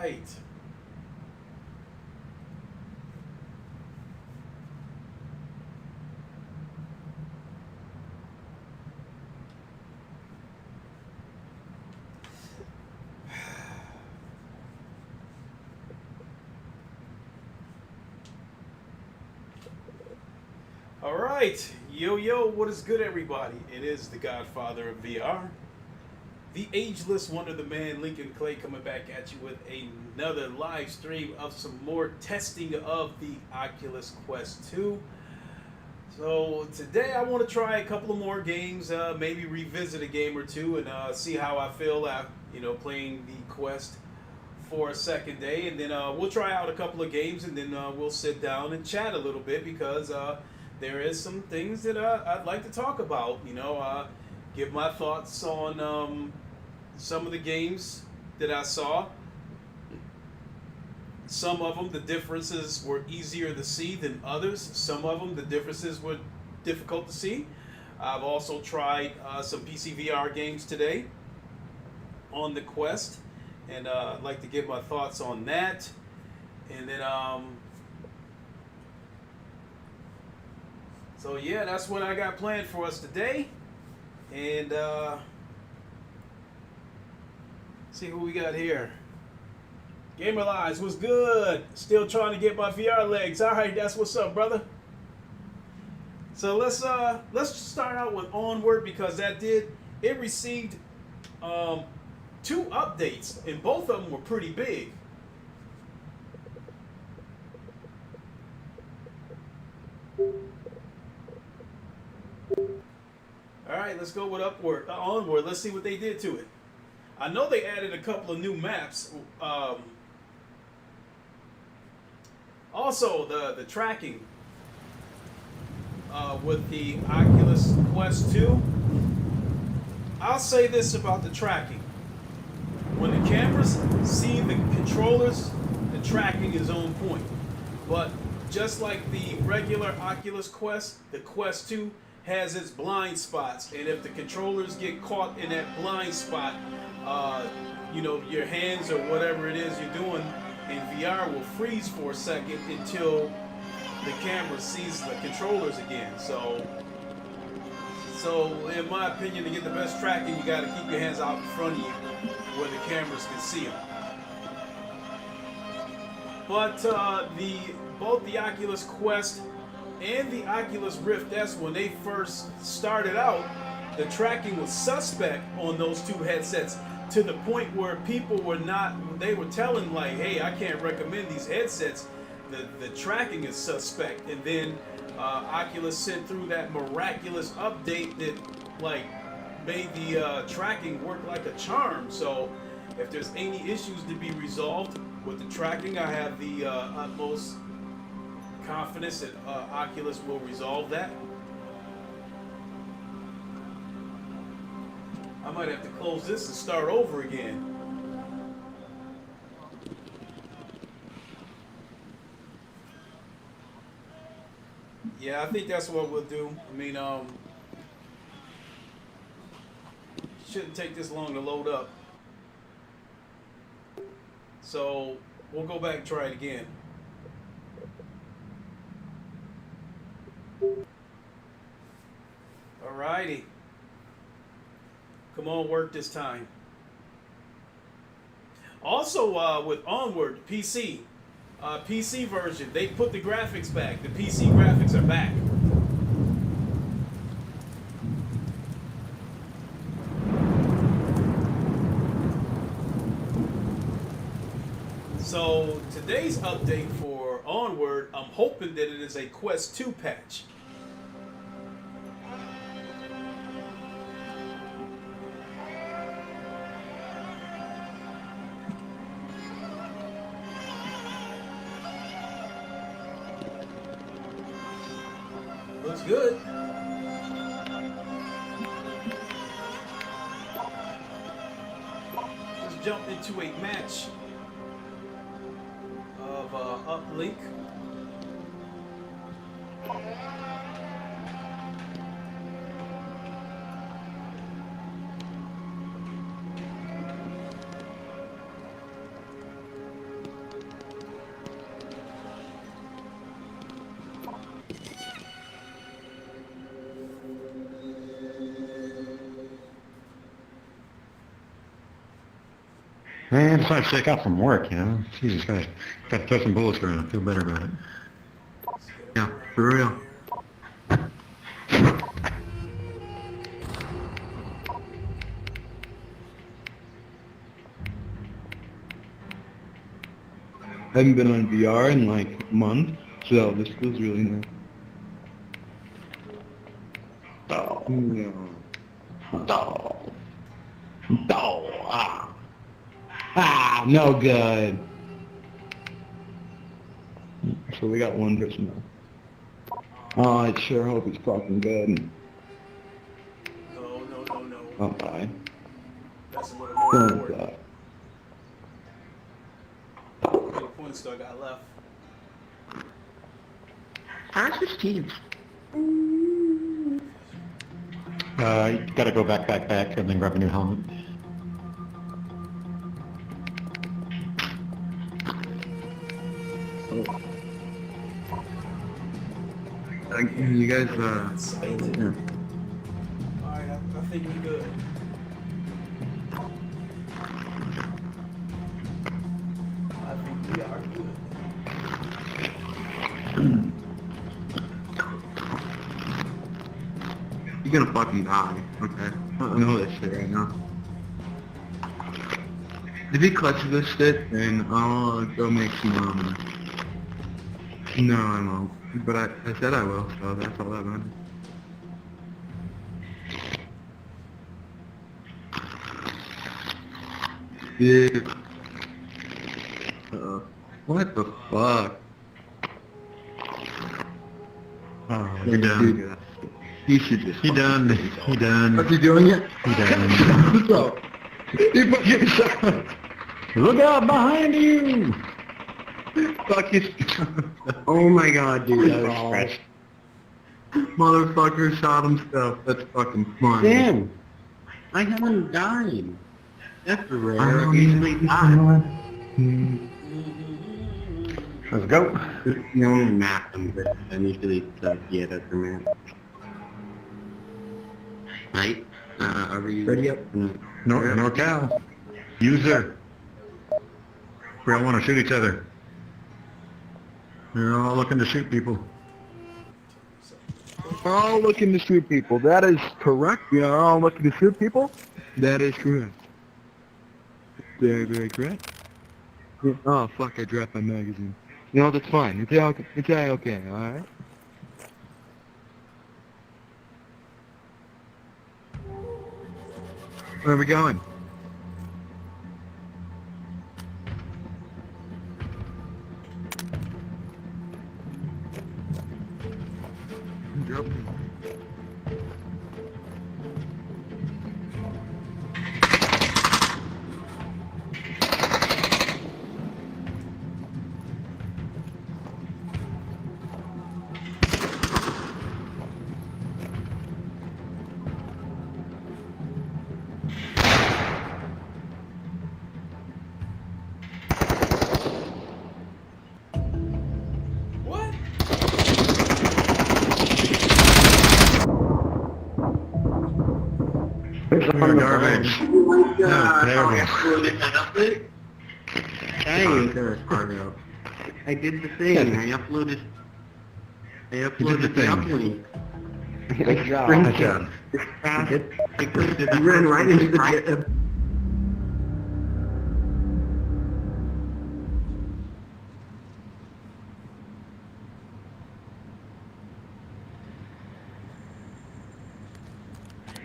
right. All right. Yo, yo, what is good, everybody? It is the Godfather of VR, the ageless wonder, the man, Lincoln Clay, coming back at you with another live stream of some more testing of the Oculus Quest 2. So today I want to try a couple of more games, maybe revisit a game or two, and see how I feel after playing the Quest for a second day, and then we'll try out a couple of games, and then we'll sit down and chat a little bit because there is some things that I'd like to talk about. Give my thoughts on some of the games that I saw. Some of them, the differences were easier to see than others. Some of them, the differences were difficult to see. I've also tried some PC VR games today on the Quest, and I'd like to give my thoughts on that. And then, so yeah, that's what I got planned for us today. And see who we got here. Gamer Lives, what's good? Still trying to get my VR legs. All right, that's what's up, brother. So let's start out with Onward, because it received 2 updates, and both of them were pretty big. All right, let's go with Onward. Let's see what they did to it. I know they added a couple of new maps. Also, the tracking with the Oculus Quest 2. I'll say this about the tracking. When the cameras see the controllers, the tracking is on point. But just like the regular Oculus Quest, the Quest 2 has its blind spots. And if the controllers get caught in that blind spot, your hands or whatever it is you're doing in VR will freeze for a second until the camera sees the controllers again. So in my opinion, to get the best tracking, you got to keep your hands out in front of you where the cameras can see them. But both the Oculus Quest and the Oculus Rift S, when they first started out, the tracking was suspect on those 2 headsets, to the point where people were telling like, hey, I can't recommend these headsets. The tracking is suspect. And then Oculus sent through that miraculous update that made the tracking work like a charm. So if there's any issues to be resolved with the tracking, I have the utmost confidence that Oculus will resolve that. I might have to close this and start over again. Yeah, I think that's what we'll do. I mean, shouldn't take this long to load up. So we'll go back and try it again. Alrighty. Come on, work this time. Also, with Onward PC version, they put the graphics back. The PC graphics are back. So today's update for Onward, I'm hoping that it is a Quest 2 patch. Looks good. Let's jump into a match of Uplink. Man, just trying to shake out from work, you know? Jesus Christ. Got to throw some bullets around. Feel better about it. Yeah, for real. I haven't been on VR in like a month, so this feels really nice. Oh, no. No good. So we got one person now. Oh, I sure hope it's fucking good. No. Oh, bye. That's a little more Don't important. die. How many points do I got left? How's this team? You gotta go back, and then grab a new helmet. You guys, Excited. yeah. Alright, I think we're good. I think we are good. You're gonna fucking die, okay? I know that shit right now. If he clutches this shit, then I'll go make some, no, I won't. But I said I will, so that's all that matters. Dude. What the fuck? Oh, you're done. He should just... He done. He done. What's he doing it? He done. Bro, he fucking shot. Look out behind you! Fuck his... Oh my god, dude, that was fresh. Motherfucker shot himself. That's fucking fun. Damn! I haven't died. That's I rare. don't Usually even die. know. Let's go. The only map I'm good at. I'm usually yeah, that's the map. Right? Are we Ready up? NorCal. User. We all want to shoot each other. We're all looking to shoot people. We're all looking to shoot people. That is correct. We are all looking to shoot people. That is correct. Very, very correct. Oh, fuck, I dropped my magazine. No, that's fine. It's okay, alright? Where are we going? Drop me. What? We're garbage. Oh my god! terrible. I uploaded that update? Dang! I did the thing. I uploaded the the thing. uplink. Good job. Good job. I clicked it. You ran right into the...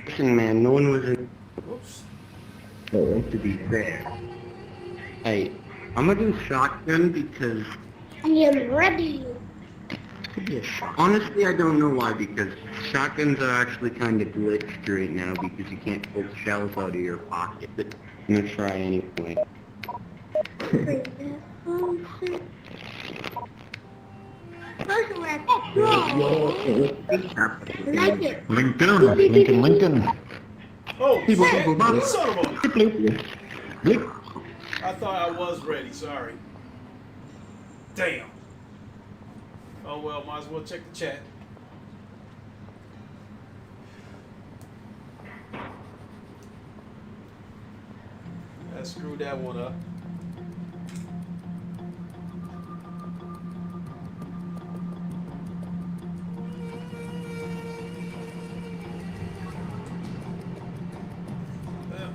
Listen, man, no one was in... Whoops. To be fair. Hey, I'm gonna do shotgun because... I am ready. Honestly, I don't know why, because shotguns are actually kind of glitched right now because you can't pull shells out of your pocket. But I'm gonna try anyway. Like it. Lincoln. Oh, People- shit. people- Son of a... Blip. I thought I was ready, sorry. Damn. Oh well, might as well check the chat. Let's screw that one up.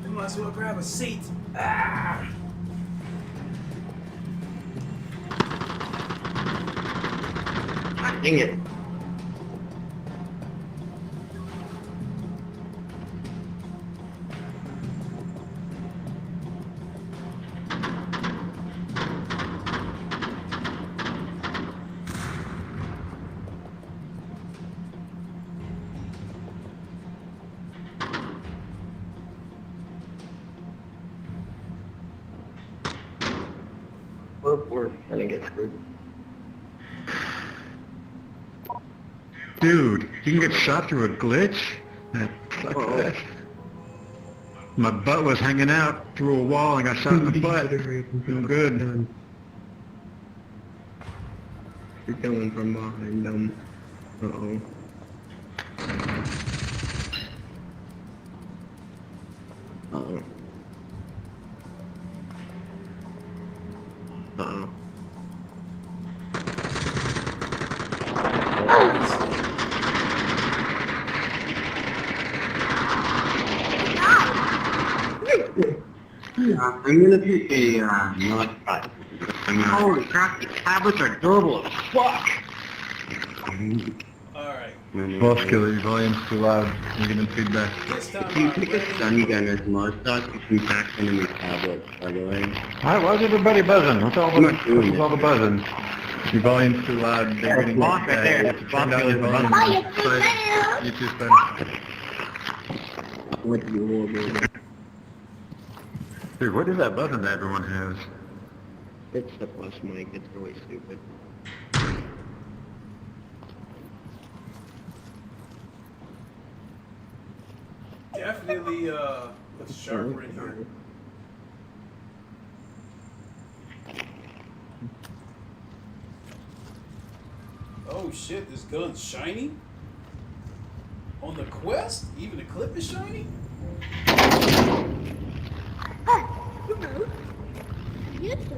You might as well grab a seat. Ah! Dang it. We're gonna get screwed. Dude, you can get shot through a glitch? Fuck that. My butt was hanging out through a wall and got shot in the butt. Feel good. You're coming from behind them. Uh-oh. Uh-oh. Uh-oh. I'm gonna pick a, not cut. Holy crap, the tablets are durable as fuck! Alright. Boss killer, your volume's too loud. You're getting feedback. This time If you I'm pick a ready. stun gunner's mustache, you can pack enemy tablets, by the way. Alright, why's everybody buzzing? What's all I'm not doing what's all the buzzing? Your volume's too loud. They're getting boss right there. Turn Boss down your killer. volume. Oh, you're too loud. You too, son. What do you want? Dude, what is that button that everyone has? It's the plus mic, it's really stupid. Definitely looks sharper in here. Oh shit, this gun's shiny? On the Quest? Even the clip is shiny? Yes, sir.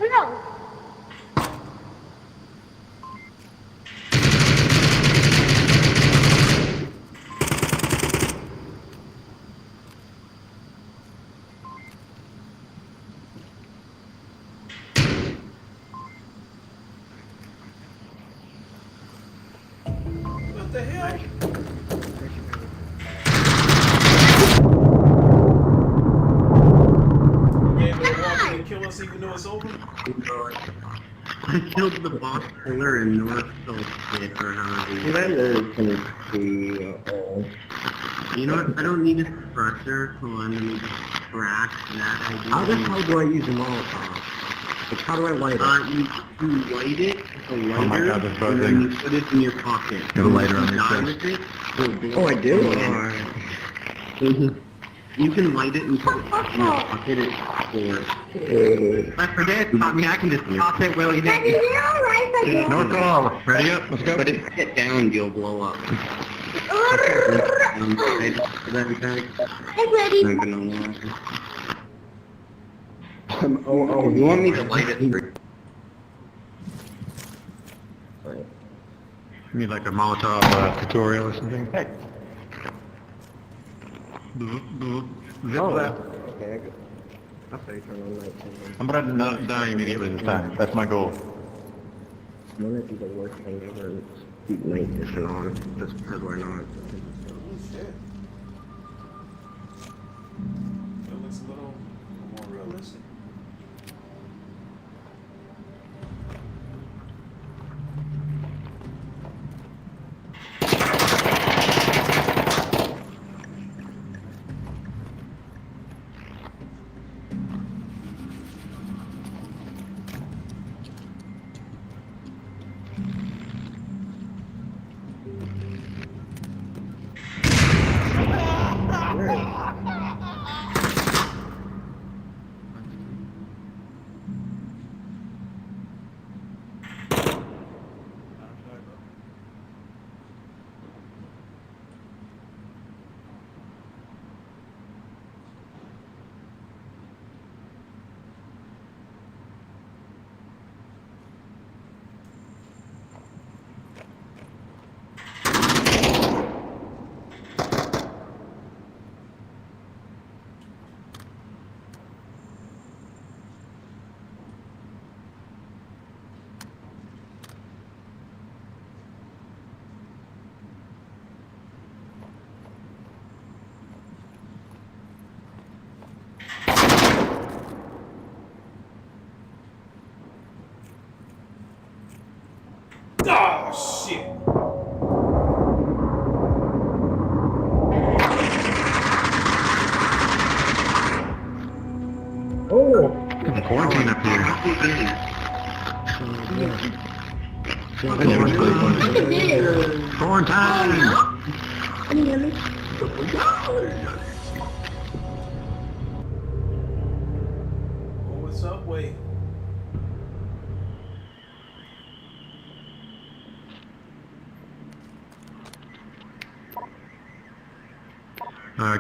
No. What the hell? Yeah, they walk in and kill us even though it's over? I killed the boss killer and North still shit for how that is gonna be, You know what, I don't need a suppressor, so I'm gonna just crack that idea. How the hell do I use a Molotov? Like, how do I light it? You light it with a lighter, Oh my God, that's and then buzzing. you put it in your pocket. Got a lighter on You your die chest. with it, it'll blow I do? up. Alright. You can light it and put it in your pocket, it's I forget, I mean, I can just pop it willy Daddy, nilly. you're all right, but North call. Ready up? Let's go. But if you get down, you'll blow up. I'm ready. Not gonna lie. You want me to light it for You need like a Molotov tutorial or something? Hey. Zip that. Okay, I'll say turn on light. I'm about to not die immediately this time. That's my goal. One of the worst thing ever is keep night vision on, just because we're not. Oh shit. That looks a little more realistic. I never played one of those. Quarantine! Can you hear me? Oh, what's up, Wade?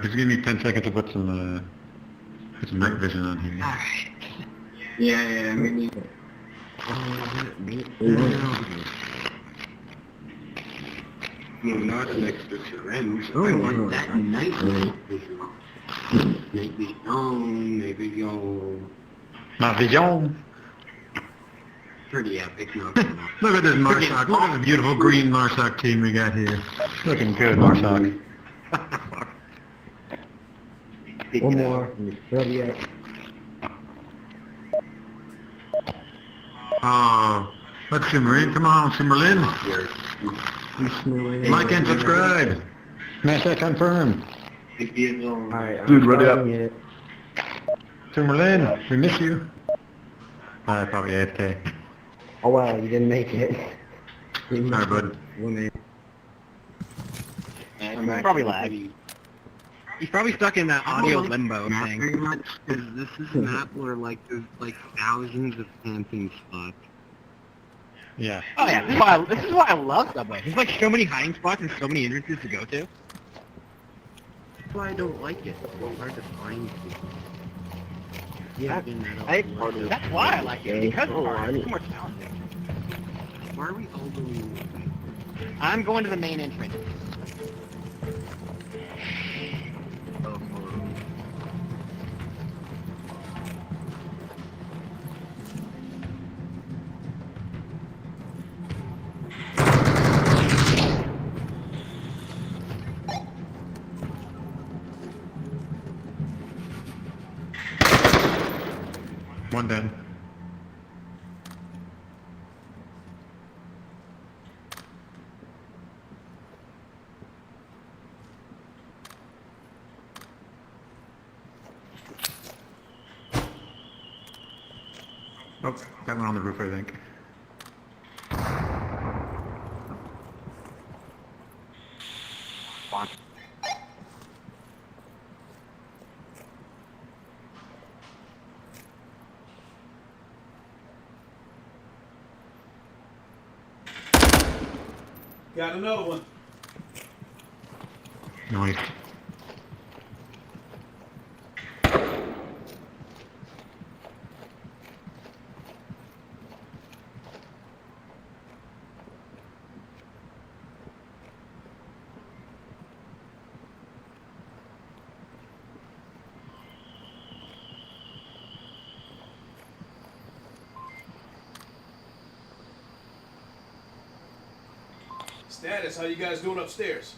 Just give me 10 seconds to put some night vision on here. Yeah, me neither. No, not an extra syringe. I want that night vision. Maybe you'll... My vision! Pretty epic, no. Look at this Marsoc. Look at the beautiful green Marsoc team we got here. Looking good, Marsoc. One more. Ready up. Oh, let's Simmerlin. Come on, Simmerlin. Like and subscribe. Smash that confirm. Alright, Dude, ready up. Simmerlin, we miss you. Probably AFK. Oh wow, you didn't make it. Alright, bud. Probably lag. He's probably stuck in that audio limbo thing. Very much, because this is a map where like there's like thousands of camping spots. Yeah. Oh yeah, this is why I love Subway. There's like so many hiding spots and so many entrances to go to. That's why I don't like it. It's hard to find people. That's why I like it, because it's more challenging. Why are we all going this way? I'm going to the main entrance. One dead. Oh, got one on the roof, I think. Got another one. Nice. Status, how you guys doing upstairs?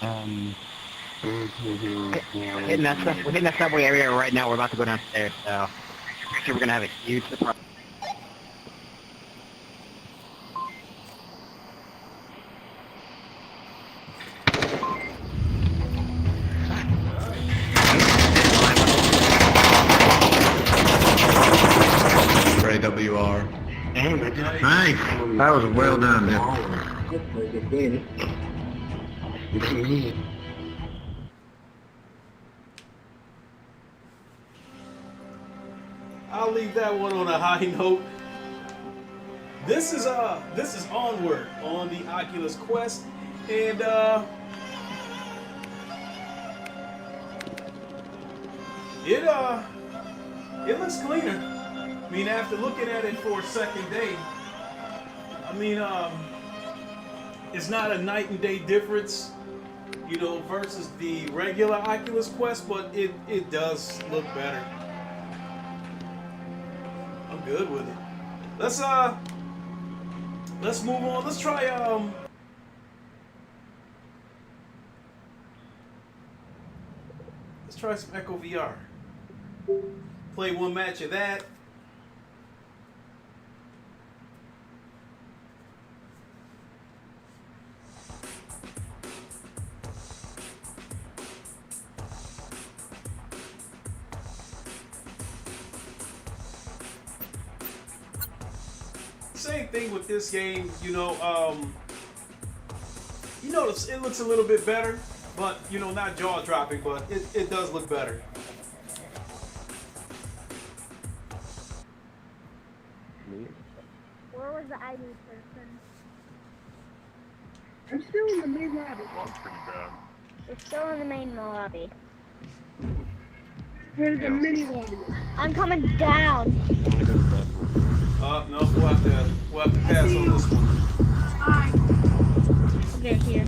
We're hitting that subway area right now. We're about to go downstairs, so pretty sure we're gonna have a huge surprise. Ray WR. Damn, I just... Nice. That was well done, man. I'll leave that one on a high note. This is Onward on the Oculus Quest, and it looks cleaner. I mean, after looking at it for a second day, I mean, it's not a night and day difference, you know, versus the regular Oculus Quest, but it does look better. I'm good with it. Let's move on. Let's try some Echo VR. Play one match of that. Same thing with this game. You notice it looks a little bit better, but not jaw dropping, but it does look better. Where was the ID person? I'm still in the main lobby. It's still in the main lobby. Where's the mini lobby? I'm coming down. No, we'll have to pass on this one. Okay, here.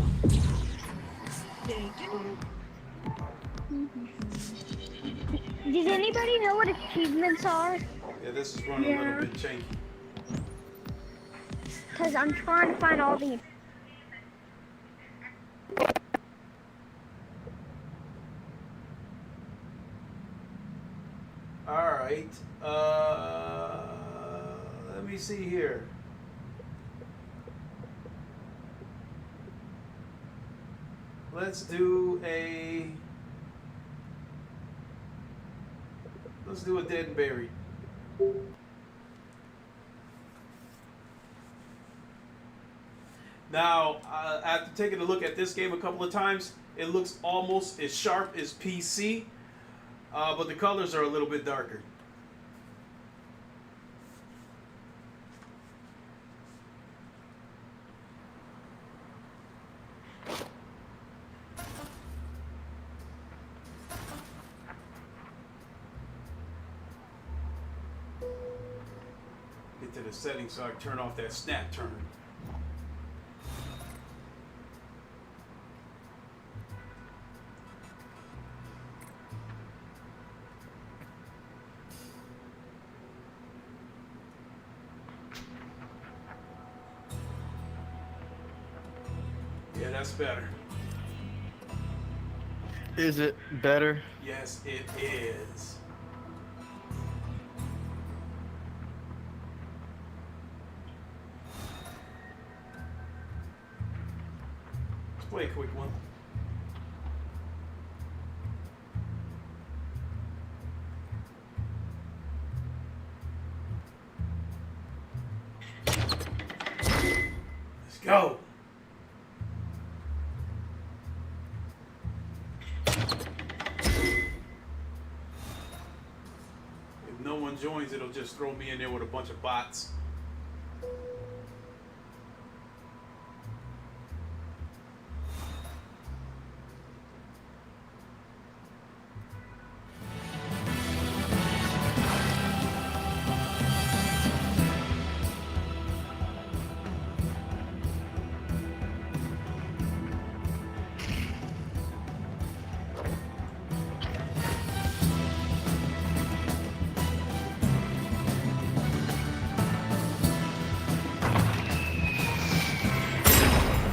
Does anybody know what achievements are? Yeah, this is running a little bit janky. Because I'm trying to find all the... Alright. Let me see here. Let's do a dead and buried. Now, after taking a look at this game a couple of times, it looks almost as sharp as PC, but the colors are a little bit darker. Get to the settings so I can turn off that snap turn. Yeah, that's better. Is it better? Yes, it is. Let's play a quick one. Let's go. If no one joins, it'll just throw me in there with a bunch of bots.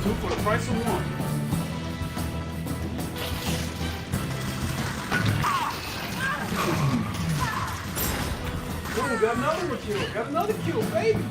Two for the price of one. Ooh, got another one kill. Got another kill, baby.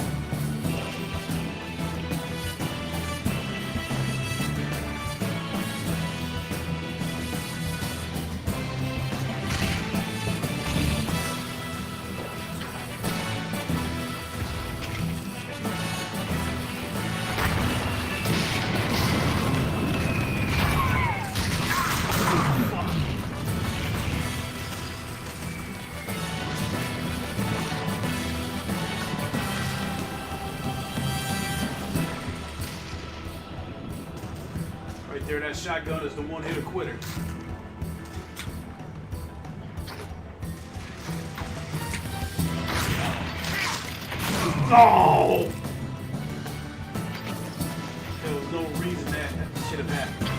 Right there, that shotgun is the one-hitter quitter. No! There was no reason that should have happened.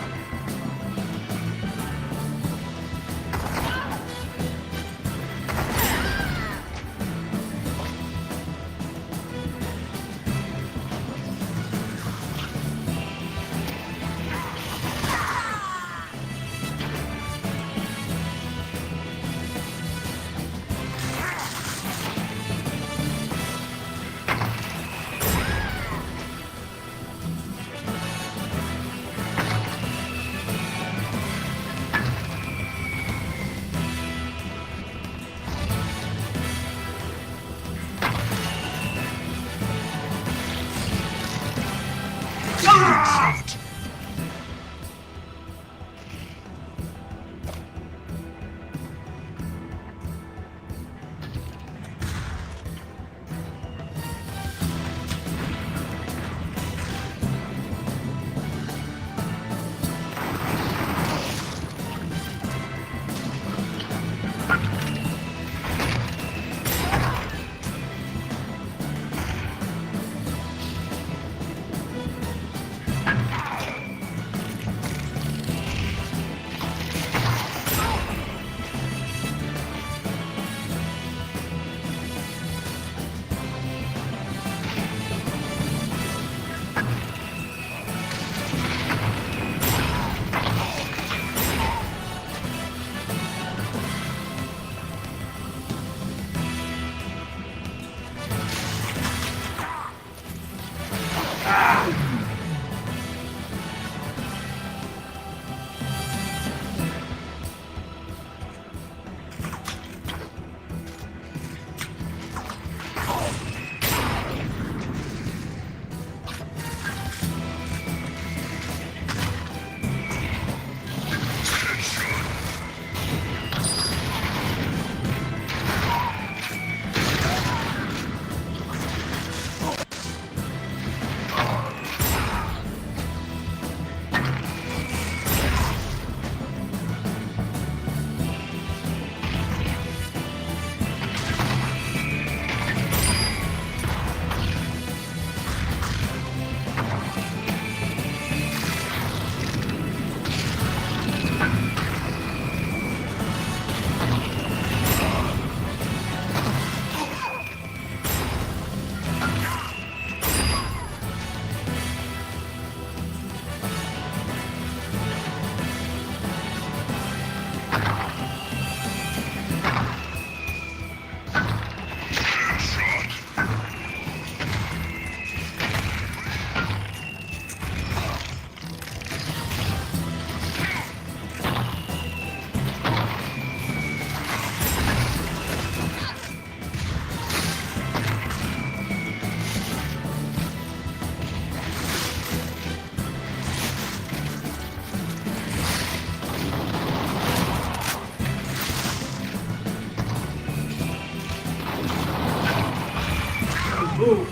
Ooh.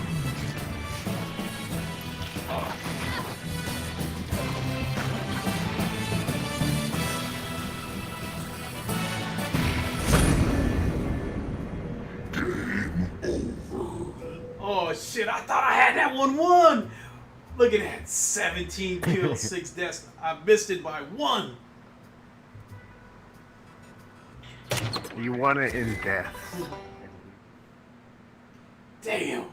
Oh shit, I thought I had that 1-1. Look at that. 17 kills, 6 deaths. I missed it by 1. You won it in death. Damn.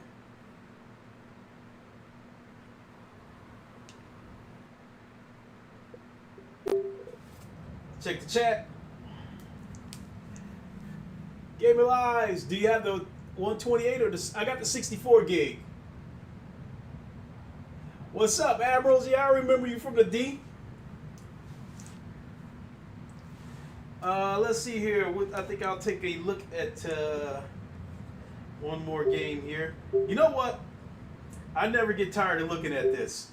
Check the chat. Gamer Lives, do you have the 128 or the? I got the 64 gig. What's up, Admirals? Yeah, I remember you from the D. Let's see here. I think I'll take a look at one more game here. You know what? I never get tired of looking at this.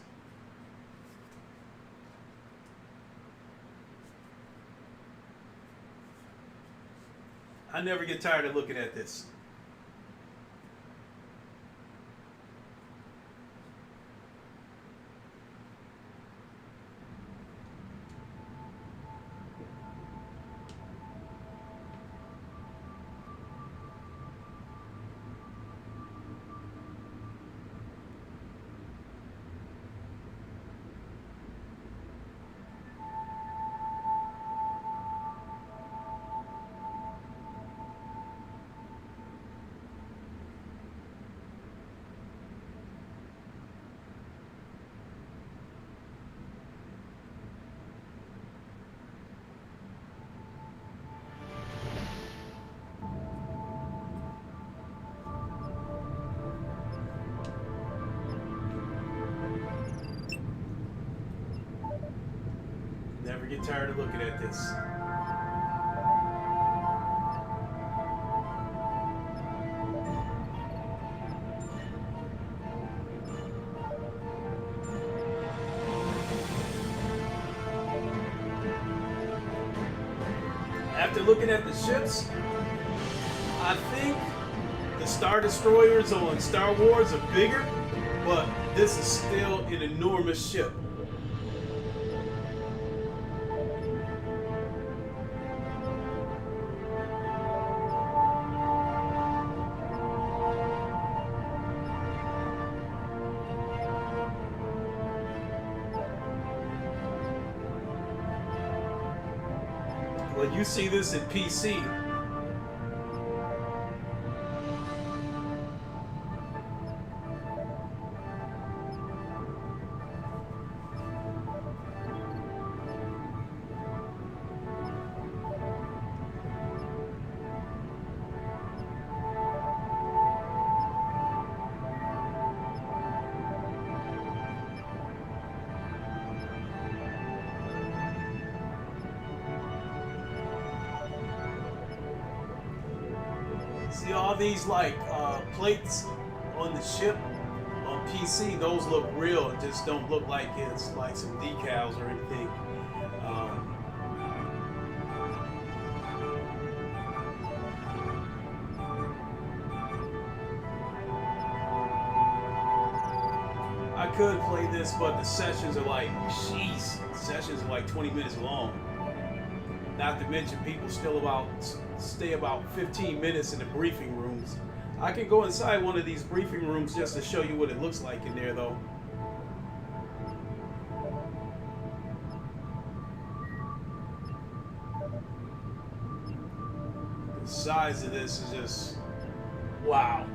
I never get tired of looking at this. Never get tired of looking at this. after looking at the ships, I think the Star Destroyers on Star Wars are bigger, but this is still an enormous ship. Well, you see this in PC. See all these like plates on the ship on PC, those look real and just don't look like it's like some decals or anything. I could play this, but the sessions are like, jeez, sessions are like 20 minutes long. Not to mention people stay about 15 minutes in the briefing rooms. I can go inside one of these briefing rooms just to show you what it looks like in there though. The size of this is just, wow.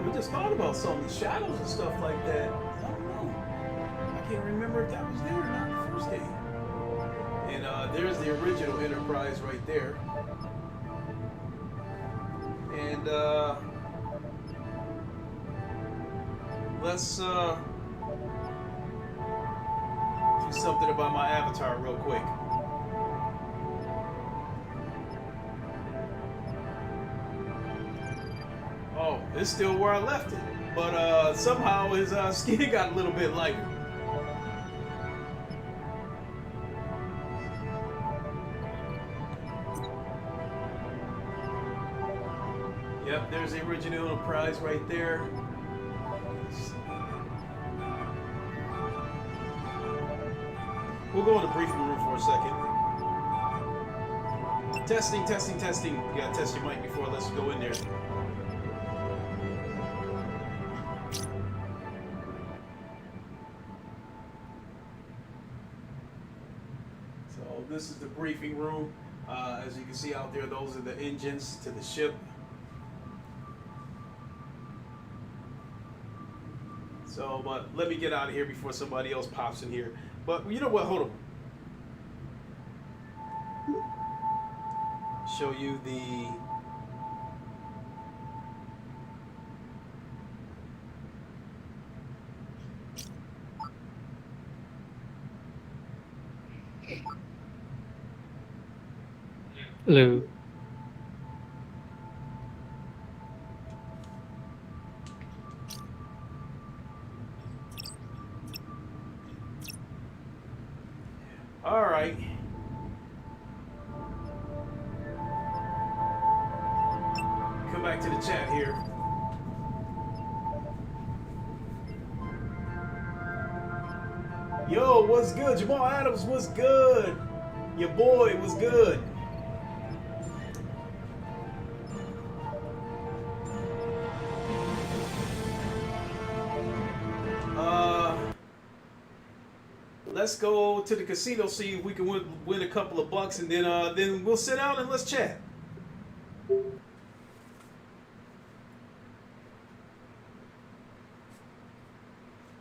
We just thought about some of the shadows and stuff like that. I don't know. I can't remember if that was there or not in the first game. And there's the original Enterprise right there. And let's do something about my avatar real quick. Oh, it's still where I left it. But somehow his skin got a little bit lighter. Yep, there's the original Enterprise right there. We'll go in the briefing room for a second. Testing, testing, testing. You gotta test your mic before let's go in there. So this is the briefing room. As you can see out there, those are the engines to the ship. So, but let me get out of here before somebody else pops in here. But you know what? Hold on. Show you the Hello. all right. Come back to the chat here. Yo, what's good? Jamal Adams, what's good? Your boy, what's good? let's go to the casino, see if we can win a couple of bucks, and then we'll sit down and let's chat.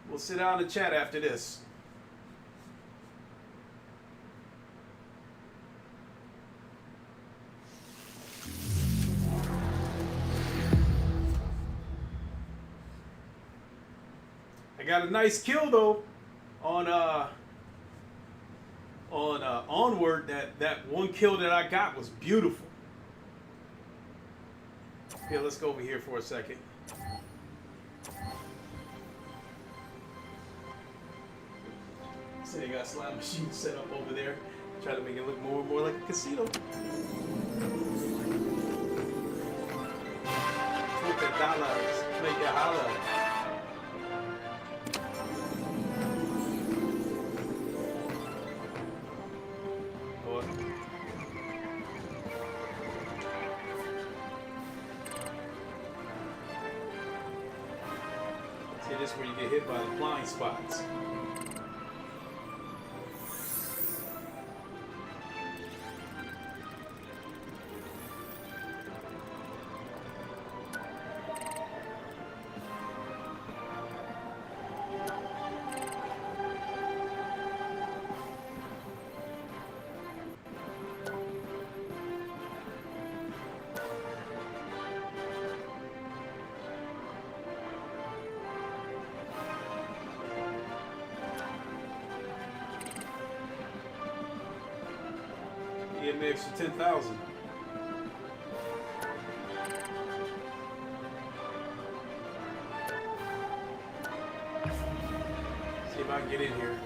We'll sit down and chat after this. I got a nice kill though on Onward. That one kill that I got was beautiful. Okay, let's go over here for a second. So they got a slot machine set up over there. Try to make it look more and more like a casino. $20. Make it holler. See, this is where you get hit by the blind spots. Get me extra 10,000. See if I can get in here.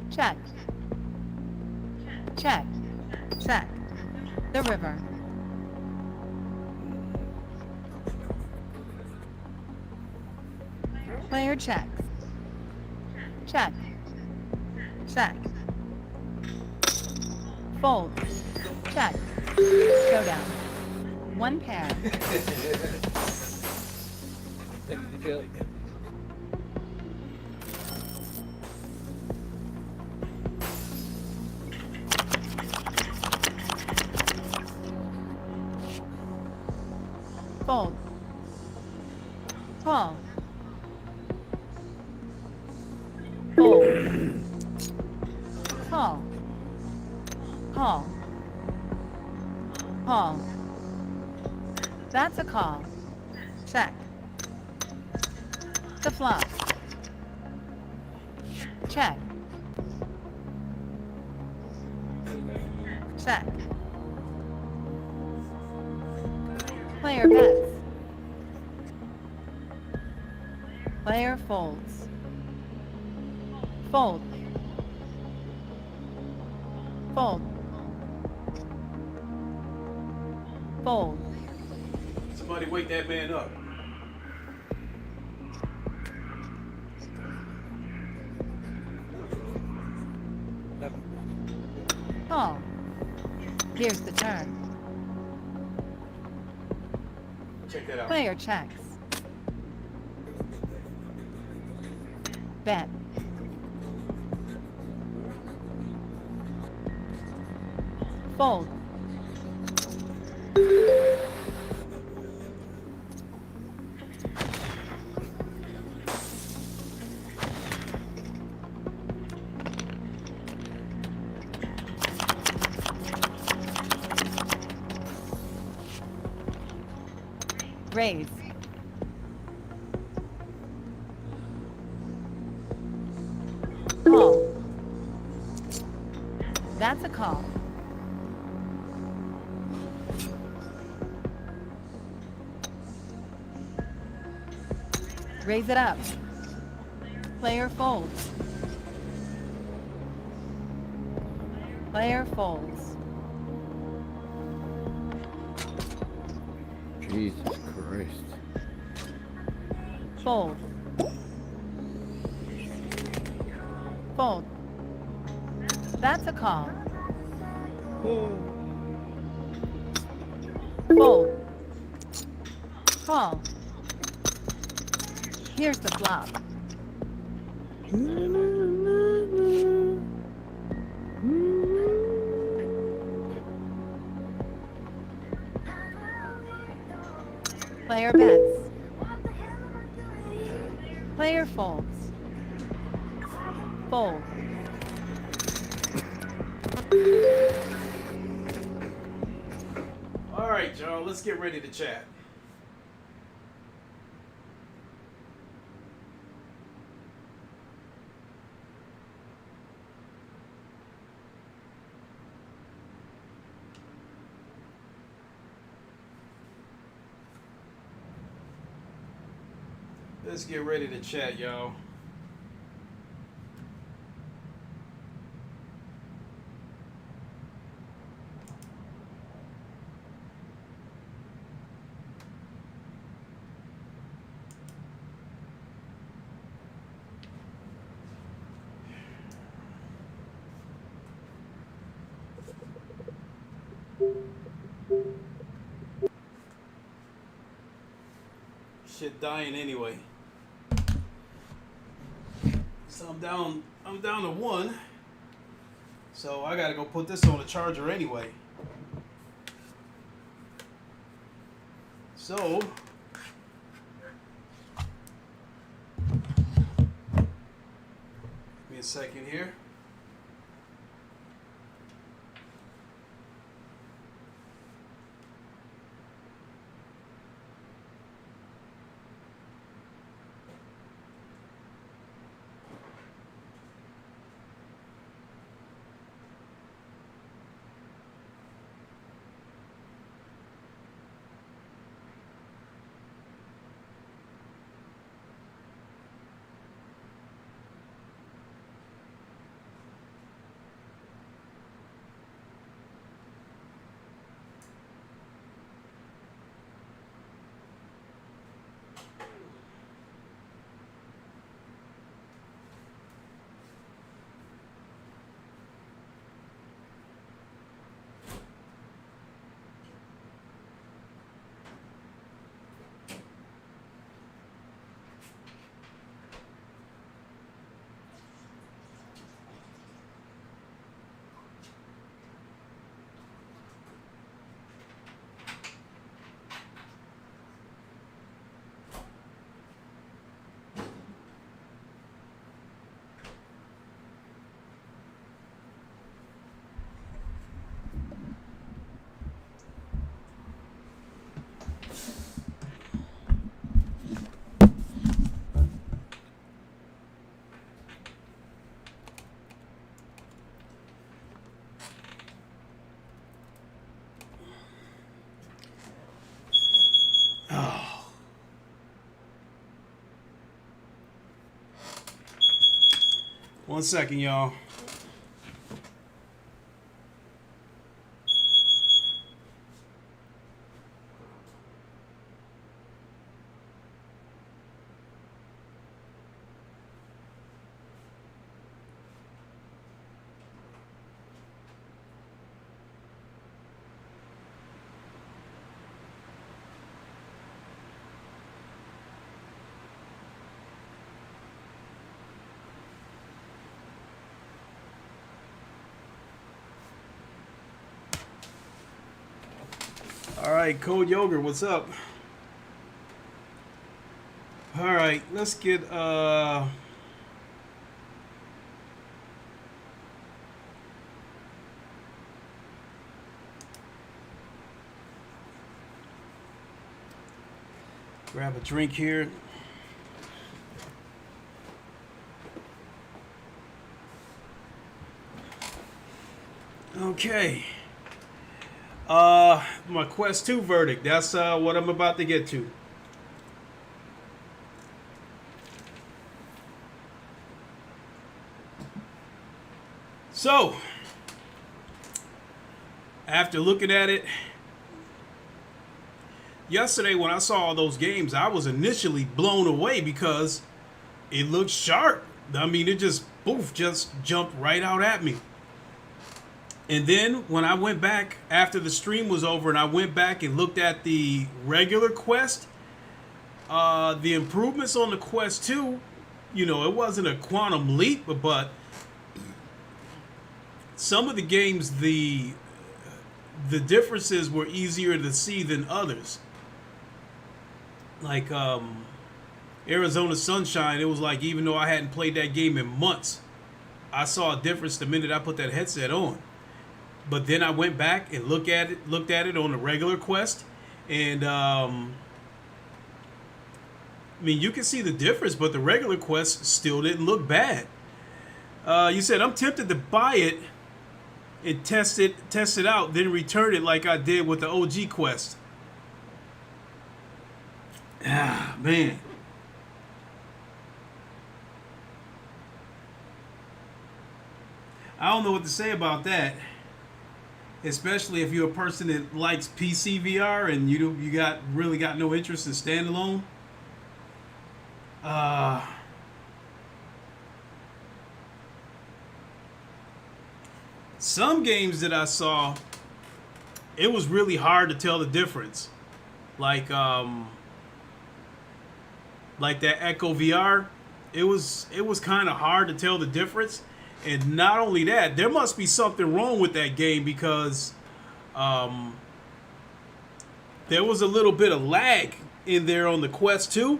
Check. Check. Check. The river. Player checks. Check. Check. Fold. Check. Showdown. One pair. Fold. Call. Fold. Call. Call. Call. That's a call. Check. The flop. Check. Check. Player bets. Player folds. Fold. Fold. Fold. Somebody wake that man up. Call. Here's the turn. Check that out. Player checks. Bet. Fold. Raise. Call. That's a call. Raise it up. Player folds. Player folds. Jesus Christ. Fold. Fold. That's a call. Fold. Call. Here's the flop. Player bets. Player folds. Fold. All right, y'all, let's get ready to chat. Let's get ready to chat, y'all. Shit dying anyway. So I'm down to 1. So I gotta go put this on the charger anyway. So give me a second here. One second, y'all. All right, Cold Yogurt, what's up? All right, let's get grab a drink here. Okay. My Quest 2 verdict. That's what I'm about to get to. So, after looking at it, yesterday when I saw all those games, I was initially blown away because it looked sharp. I mean, it just, poof, just jumped right out at me. And then when I went back after the stream was over and I went back and looked at the regular Quest, the improvements on the Quest 2, you know, it wasn't a quantum leap, but some of the games, the differences were easier to see than others. Like Arizona Sunshine, it was like, even though I hadn't played that game in months, I saw a difference the minute I put that headset on. But then I went back and looked at it on the regular Quest, and I mean, you can see the difference, but the regular Quest still didn't look bad. You said, I'm tempted to buy it and test it out, then return it like I did with the OG Quest. Ah, man. I don't know what to say about that. Especially if you're a person that likes PC VR and you really got no interest in standalone. Some games that I saw, it was really hard to tell the difference. Like that Echo VR, it was kind of hard to tell the difference. And not only that, there must be something wrong with that game because there was a little bit of lag in there on the Quest 2.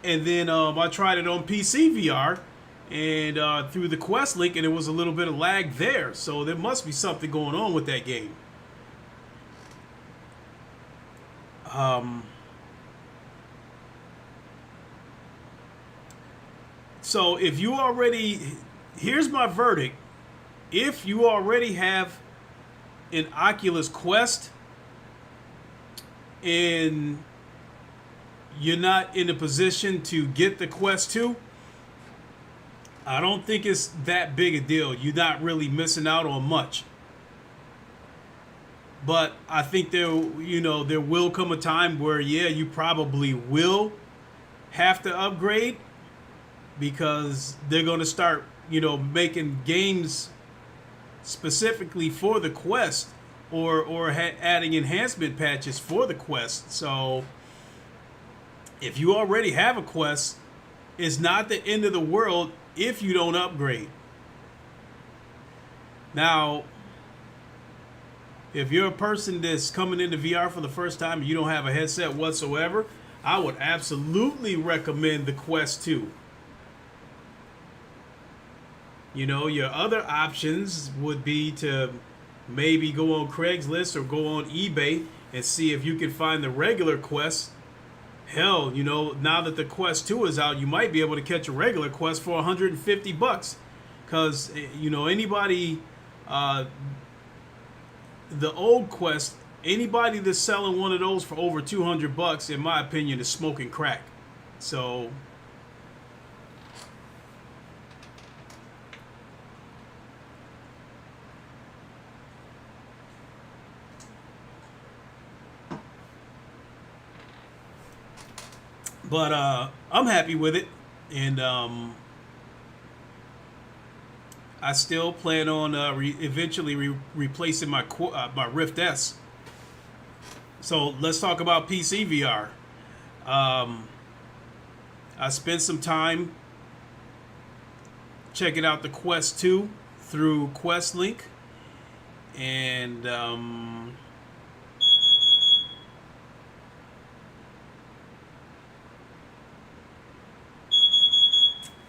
And then I tried it on PC VR and through the Quest link, and there was a little bit of lag there. So there must be something going on with that game. So if you already... Here's my verdict. If you already have an Oculus Quest and you're not in a position to get the Quest 2, I don't think it's that big a deal. You're not really missing out on much. But I think there will come a time where, yeah, you probably will have to upgrade because they're going to start making games specifically for the Quest or adding enhancement patches for the Quest. So if you already have a Quest, it's not the end of the world if you don't upgrade. Now, if you're a person that's coming into VR for the first time and you don't have a headset whatsoever, I would absolutely recommend the Quest 2. Your other options would be to maybe go on Craigslist or go on eBay and see if you can find the regular Quest. Hell, now that the Quest 2 is out, you might be able to catch a regular Quest for $150. Because, anybody, the old Quest, anybody that's selling one of those for over $200, in my opinion, is smoking crack. So... But I'm happy with it, and I still plan on eventually replacing my Rift S. So let's talk about PC VR. I spent some time checking out the Quest 2 through QuestLink, and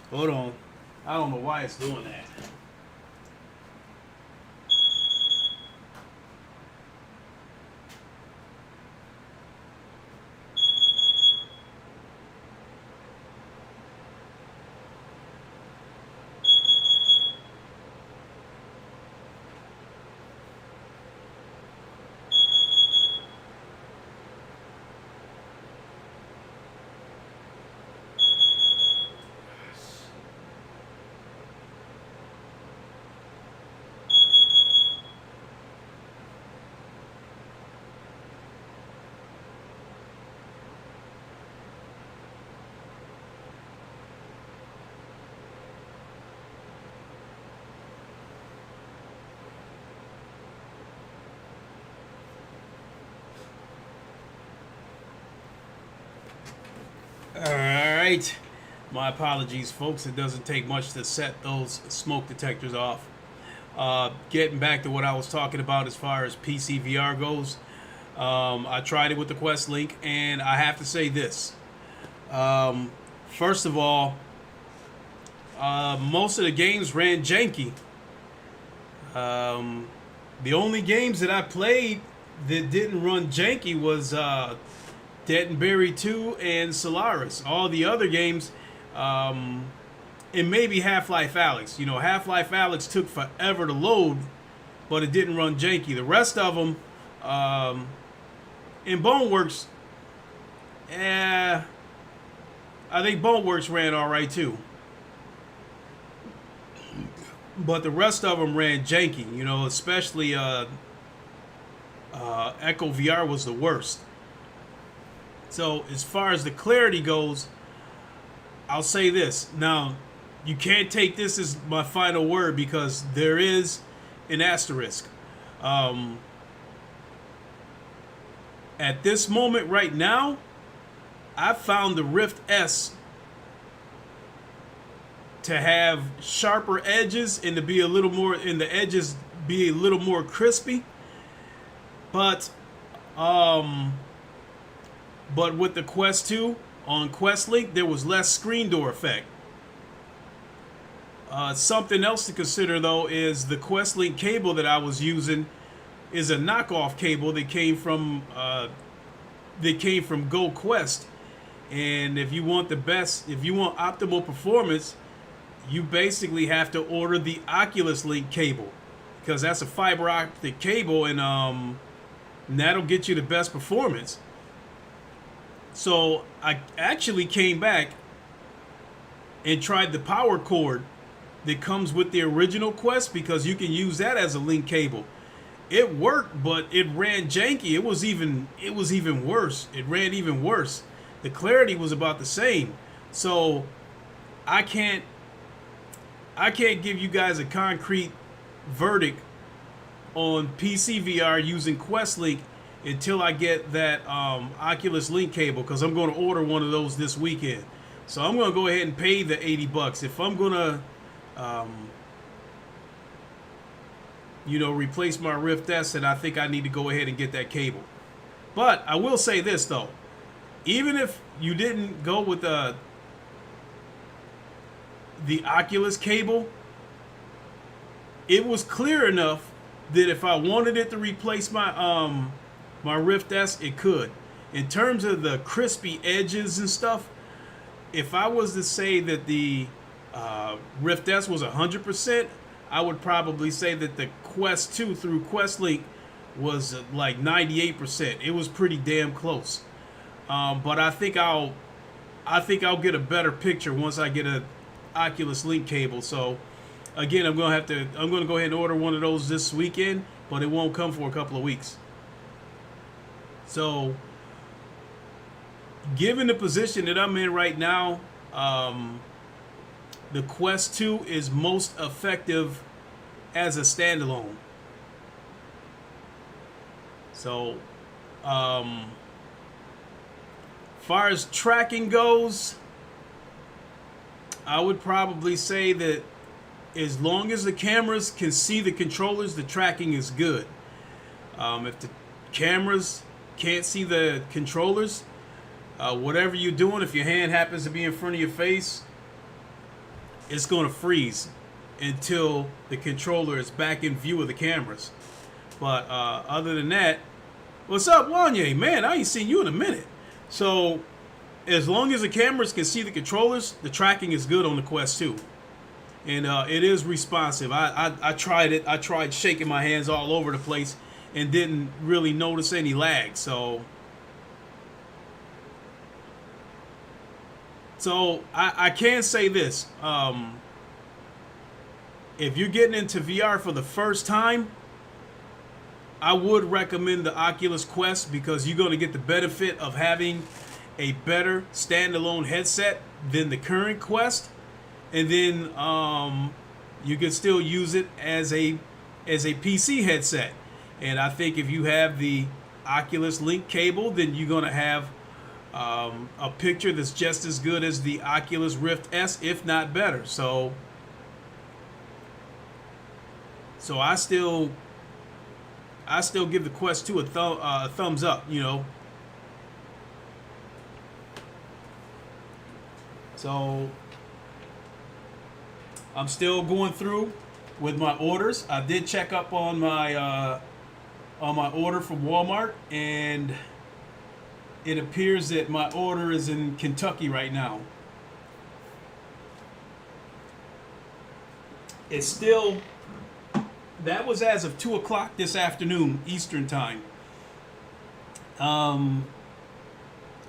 hold on. I don't know why it's doing that. right. My apologies, folks. It doesn't take much to set those smoke detectors off. Getting back to what I was talking about as far as PC VR goes, I tried it with the Quest Link, and I have to say this. First of all, most of the games ran janky. The only games that I played that didn't run janky was Dead and Buried 2 and Solaris. All the other games, and maybe Half-Life Alyx. You know, Half-Life Alyx took forever to load, but it didn't run janky. The rest of them, in Boneworks, I think Boneworks ran all right too. But the rest of them ran janky, you know, especially Echo VR was the worst. So as far as the clarity goes, I'll say this. Now, you can't take this as my final word because there is an asterisk. At this moment right now, I found the Rift S to have sharper edges and to be a little more, and the edges be a little more crispy. But with the Quest 2 on Quest Link, there was less screen door effect. Something else to consider though is the Quest Link cable that I was using is a knockoff cable that came from Go Quest. And if you want the best, if you want optimal performance, you basically have to order the Oculus Link cable because that's a fiber optic cable, and that'll get you the best performance. So I actually came back and tried the power cord that comes with the original Quest because you can use that as a link cable. It worked, but it ran janky. It was even worse. It ran even worse. The clarity was about the same. So I can't give you guys a concrete verdict on PC VR using Quest Link until I get that Oculus Link cable, because I'm going to order one of those this weekend. So I'm going to go ahead and pay the $80 if I'm going to replace my Rift S, and I think I need to go ahead and get that cable. But I will say this though, even if you didn't go with the Oculus cable, it was clear enough that if I wanted it to replace my my Rift S, it could. In terms of the crispy edges and stuff, if I was to say that the Rift S was 100%, I would probably say that the Quest 2 through Quest Link was like 98%. It was pretty damn close. But I think I'll get a better picture once I get a Oculus Link cable. So again, I'm going to go ahead and order one of those this weekend, but it won't come for a couple of weeks. So given the position that I'm in right now, the Quest 2 is most effective as a standalone. So far as tracking goes, I would probably say that as long as the cameras can see the controllers, the tracking is good. If the cameras can't see the controllers, whatever you're doing, if your hand happens to be in front of your face, it's going to freeze until the controller is back in view of the cameras. But other than that, what's up, Wanye? Man, I ain't seen you in a minute. So as long as the cameras can see the controllers, the tracking is good on the Quest 2. And it is responsive. I tried it. I tried shaking my hands all over the place and didn't really notice any lag. So I can say this. If you're getting into VR for the first time, I would recommend the Oculus Quest because you're going to get the benefit of having a better standalone headset than the current Quest. And then you can still use it as a PC headset. And I think if you have the Oculus Link cable, then you're going to have a picture that's just as good as the Oculus Rift S, if not better. So I still give the Quest 2 a thumbs up, you know. So I'm still going through with my orders. I did check up on my order from Walmart, and it appears that my order is in Kentucky right now. It's still, that was as of 2 o'clock this afternoon, Eastern time.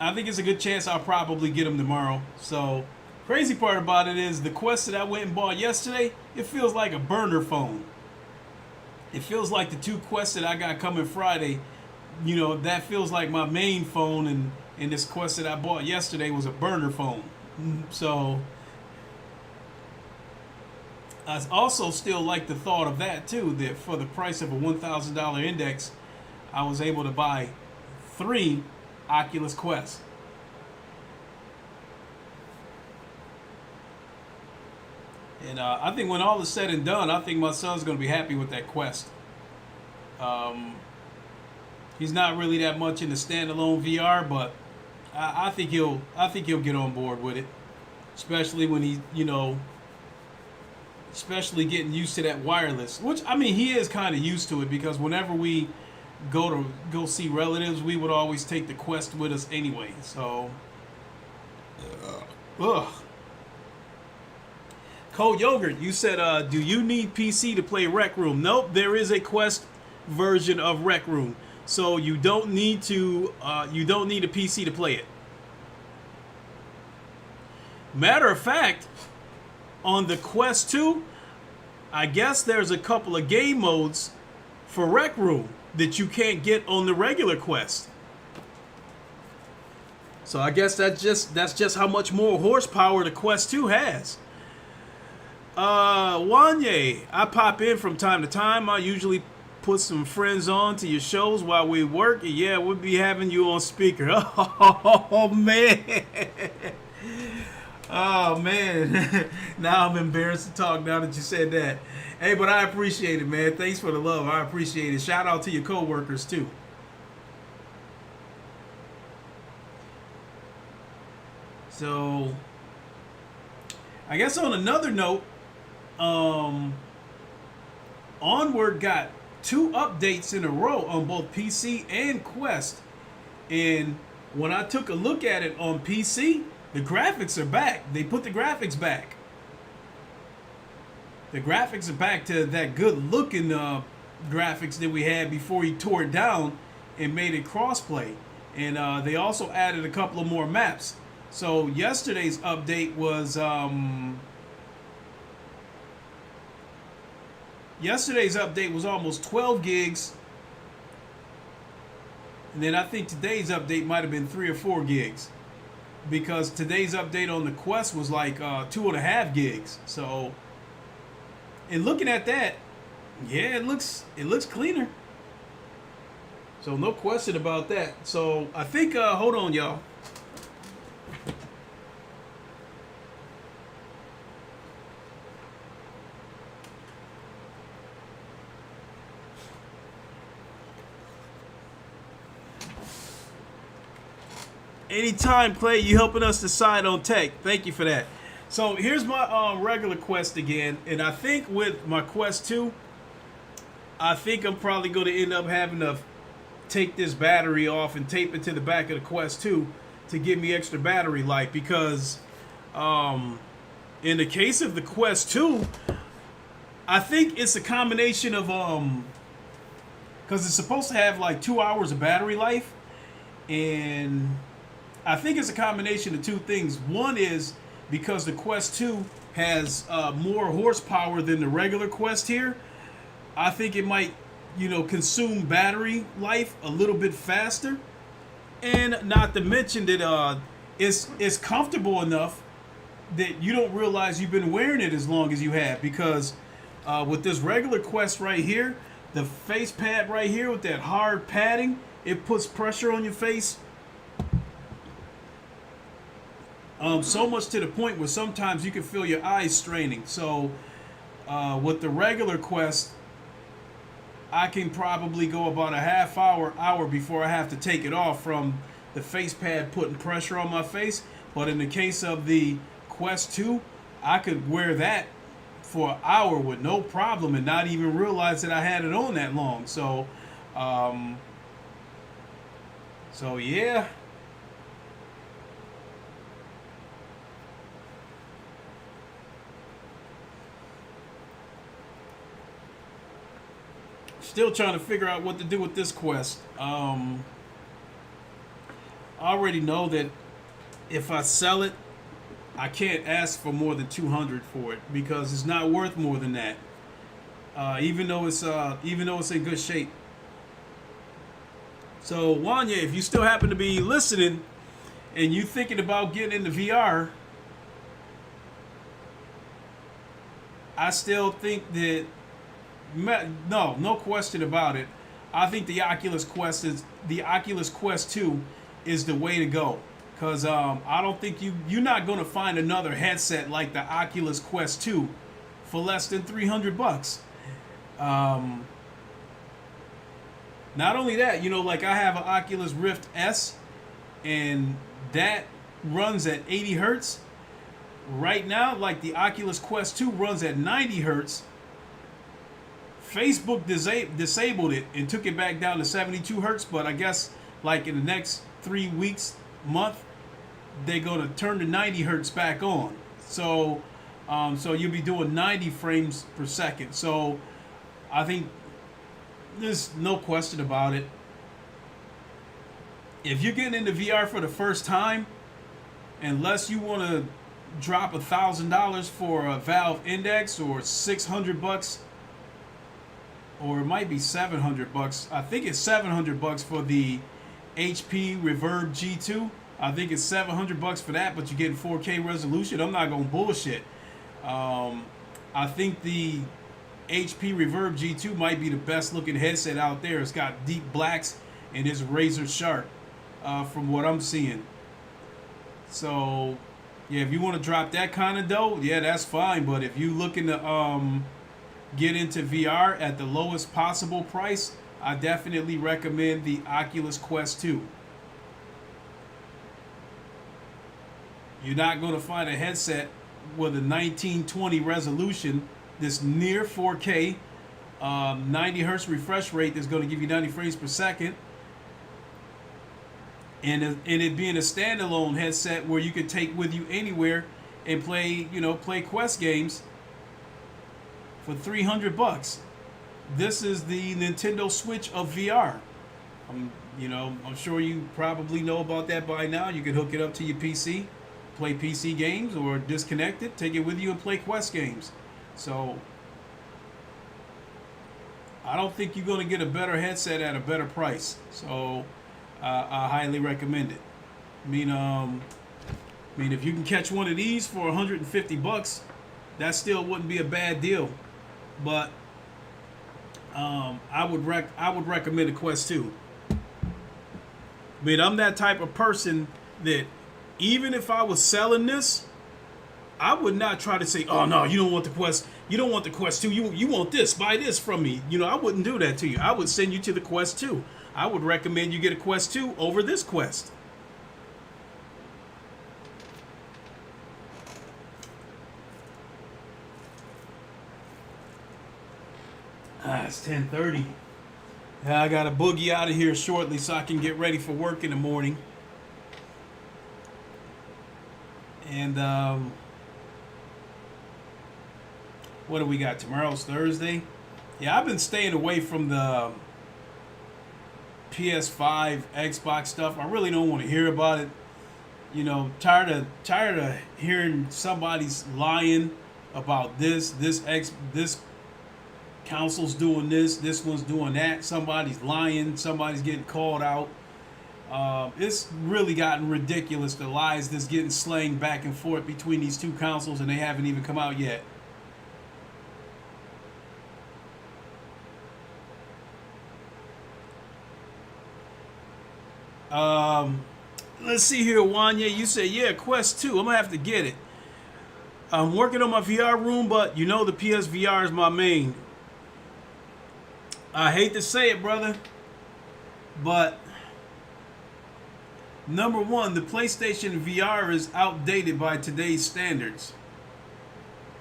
I think it's a good chance I'll probably get them tomorrow. So, crazy part about it is the Quest that I went and bought yesterday, it feels like a burner phone. It feels like the 2 Quests that I got coming Friday, you know, that feels like my main phone, and this Quest that I bought yesterday was a burner phone. So, I also still like the thought of that too, that for the price of a $1,000 index, I was able to buy 3 Oculus Quest. And I think when all is said and done, I think my son's going to be happy with that Quest. He's not really that much into standalone VR, but I think he'll get on board with it, especially when he, you know, especially getting used to that wireless. Which, I mean, he is kind of used to it, because whenever we go see relatives, we would always take the Quest with us anyway. So, Cold Yogurt, you said, do you need PC to play Rec Room? Nope, there is a Quest version of Rec Room, so you don't need to. You don't need a PC to play it. Matter of fact, on the Quest 2, I guess there's a couple of game modes for Rec Room that you can't get on the regular Quest. So I guess that's just how much more horsepower the Quest 2 has. Wanye, I pop in from time to time. I usually put some friends on to your shows while we work. And yeah, we'll be having you on speaker. Oh, man. Oh, man. Now I'm embarrassed to talk now that you said that. Hey, but I appreciate it, man. Thanks for the love. I appreciate it. Shout out to your coworkers too. So, I guess on another note, Onward got 2 updates in a row on both PC and Quest. And when I took a look at it on PC, the graphics are back. They put the graphics back. The graphics are back to that good-looking graphics that we had before he tore it down and made it crossplay. And they also added a couple of more maps. So yesterday's update was almost 12 gigs. And then I think today's update might have been 3 or 4 gigs. Because today's update on the Quest was like 2.5 gigs. So, and looking at that, yeah, it looks cleaner. So no question about that. So I think, hold on, y'all. Anytime, Clay, you helping us decide on tech. Thank you for that. So here's my regular Quest again, and I think with my Quest 2, I think I'm probably going to end up having to take this battery off and tape it to the back of the Quest 2 to give me extra battery life, because in the case of the Quest 2, I think it's a combination of because it's supposed to have like 2 hours of battery life, and I think it's a combination of 2 things. One is because the Quest 2 has more horsepower than the regular Quest here. I think it might, you know, consume battery life a little bit faster. And not to mention that it's comfortable enough that you don't realize you've been wearing it as long as you have. Because with this regular Quest right here, the face pad right here with that hard padding, it puts pressure on your face. So much to the point where sometimes you can feel your eyes straining. So with the regular Quest, I can probably go about a half hour before I have to take it off from the face pad putting pressure on my face. But in the case of the Quest 2, I could wear that for an hour with no problem and not even realize that I had it on that long. So yeah. Still trying to figure out what to do with this Quest. I already know that if I sell it, I can't ask for more than $200 for it because it's not worth more than that. Even though it's in good shape. So Wanya, if you still happen to be listening and you thinking about getting into VR, I still think that no question about it. I think the Oculus Quest 2 is the way to go. Cause I don't think you're not gonna find another headset like the Oculus Quest 2 for less than $300. Not only that, like I have an Oculus Rift S, and that runs at 80 hertz. Right now, like the Oculus Quest 2 runs at 90 hertz. Facebook disabled it and took it back down to 72 hertz, but I guess like in the next 3 weeks, month, they're gonna turn the 90 hertz back on. So you'll be doing 90 frames per second. So I think there's no question about it. If you're getting into VR for the first time, unless you want to drop $1,000 for a Valve Index or $600, or it might be $700. I think it's $700 for the HP Reverb G2. I think it's $700 for that, but you're getting 4K resolution. I'm not gonna bullshit. I think the HP Reverb G2 might be the best looking headset out there. It's got deep blacks and it's razor sharp from what I'm seeing. So yeah, if you want to drop that kind of dough, yeah, that's fine. But if you looking to get into VR at the lowest possible price, I definitely recommend the Oculus Quest 2. You're not going to find a headset with a 1920 resolution that's near 4K, 90 hertz refresh rate that's going to give you 90 frames per second, and it being a standalone headset where you could take with you anywhere and play Quest games for $300. This is the Nintendo Switch of VR. I'm sure you probably know about that by now. You can hook it up to your PC, play PC games, or disconnect it, take it with you and play Quest games. So I don't think you're going to get a better headset at a better price. So I highly recommend it. I mean, if you can catch one of these for $150, that still wouldn't be a bad deal. But I would recommend a Quest 2. I mean, I'm that type of person that even if I was selling this, I would not try to say, "Oh no, you don't want the Quest. You don't want the Quest 2. You want this. Buy this from me." I wouldn't do that to you. I would send you to the Quest 2. I would recommend you get a Quest 2 over this Quest. It's 10:30. Yeah, I got to boogie out of here shortly so I can get ready for work in the morning. And what do we got? Tomorrow's Thursday. Yeah, I've been staying away from the PS5, Xbox stuff. I really don't want to hear about it. Tired of hearing somebody's lying about this console's doing this one's doing that. Somebody's lying. Somebody's getting called out. It's really gotten ridiculous, the lies that's getting slanged back and forth between these two consoles, and they haven't even come out yet. Let's see here, Wanya. You said, yeah, Quest 2. I'm going to have to get it. I'm working on my VR room, but you know the PSVR is my main. I hate to say it, brother, but number one, the PlayStation VR is outdated by today's standards.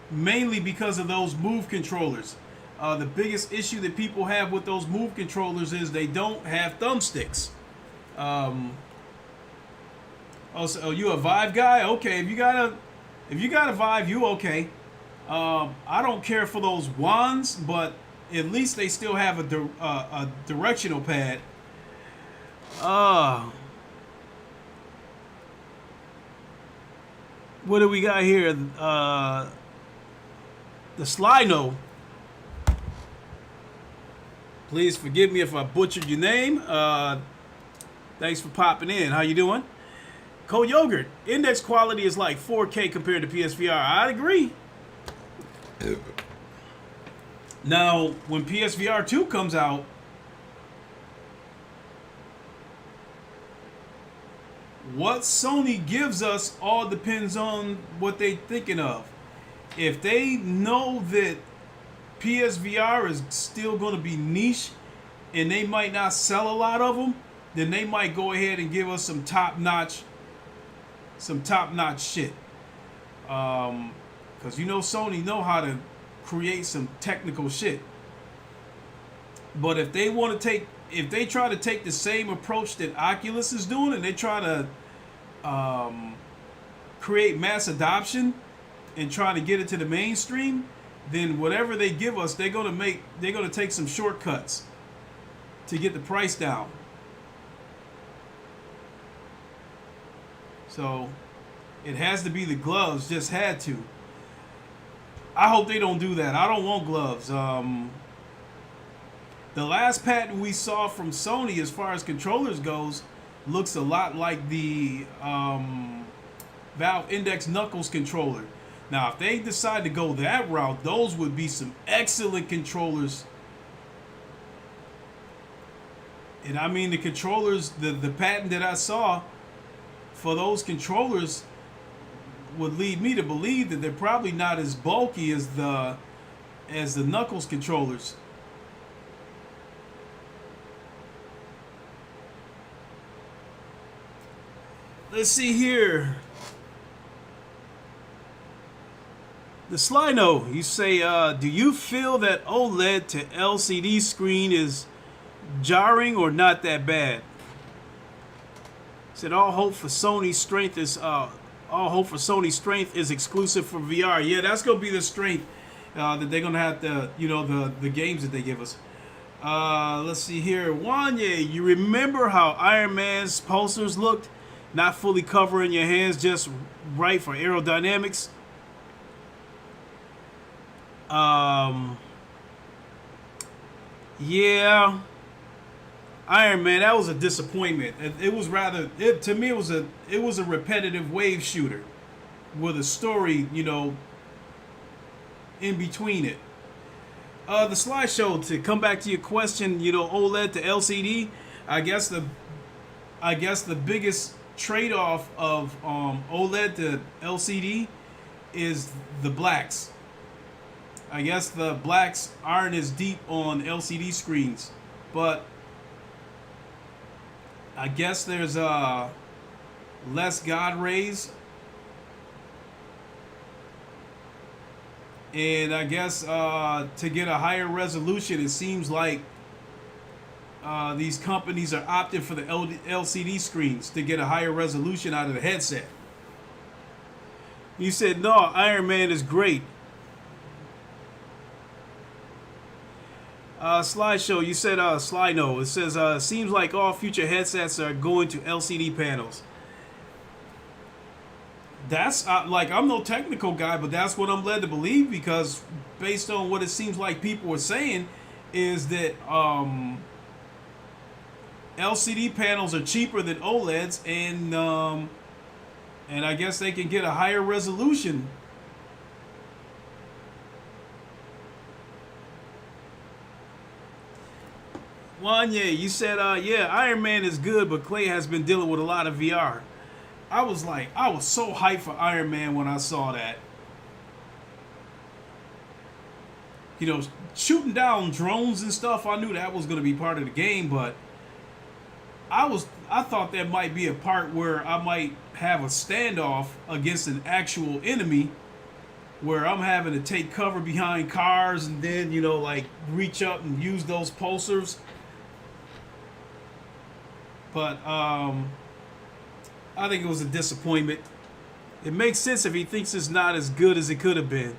Mainly because of those Move controllers. The biggest issue that people have with those Move controllers is they don't have thumbsticks. Oh, you a Vive guy? Okay, if you got a Vive, you okay. I don't care for those wands, but at least they still have a directional pad. What do we got here? The Slyno. Please forgive me if I butchered your name. Thanks for popping in. How you doing? Cold Yogurt. Index quality is like 4K compared to PSVR. I'd agree. Now, when PSVR 2 comes out, what Sony gives us all depends on what they're thinking of. If they know that PSVR is still going to be niche and they might not sell a lot of them, then they might go ahead and give us some top-notch shit. Because you know Sony know how to create some technical shit. But if they try to take the same approach that Oculus is doing, and they try to create mass adoption and try to get it to the mainstream, then whatever they give us, they're gonna take some shortcuts to get the price down. So it has to be the gloves, just had to. I hope they don't do that. I don't want gloves. The last patent we saw from Sony as far as controllers goes looks a lot like the Valve Index Knuckles controller. Now, if they decide to go that route, those would be some excellent controllers. And I mean, the controllers, the patent that I saw for those controllers would lead me to believe that they're probably not as bulky as the Knuckles controllers. Let's see here. The Slyno, you say, do you feel that OLED to LCD screen is jarring or not that bad? Said all hope for Sony's strength is exclusive for VR. Yeah, that's gonna be the strength that they're gonna have to, the games that they give us. Let's see here, Wanye, you remember how Iron Man's pulsars looked? Not fully covering your hands, just right for aerodynamics. Yeah, Iron Man, that was a disappointment. It was rather, to me, it was a repetitive wave shooter with a story, in between it. The slideshow, to come back to your question, OLED to LCD, I guess the biggest trade-off of OLED to LCD is the blacks. I guess the blacks aren't as deep on LCD screens, but I guess there's less God rays, and I guess to get a higher resolution, it seems like these companies are opting for the LCD screens to get a higher resolution out of the headset. You said, no, Iron Man is great. Slideshow, you said Slyno. It says, seems like all future headsets are going to LCD panels. That's, I'm no technical guy, but that's what I'm led to believe, because based on what it seems like people are saying is that LCD panels are cheaper than OLEDs, and I guess they can get a higher resolution. Wanye, you said, yeah, Iron Man is good, but Clay has been dealing with a lot of VR. I was so hyped for Iron Man when I saw that. You know, shooting down drones and stuff, I knew that was going to be part of the game, but I thought there might be a part where I might have a standoff against an actual enemy where I'm having to take cover behind cars and then, you know, like reach up and use those pulsars. But I think it was a disappointment. It makes sense if he thinks it's not as good as it could have been.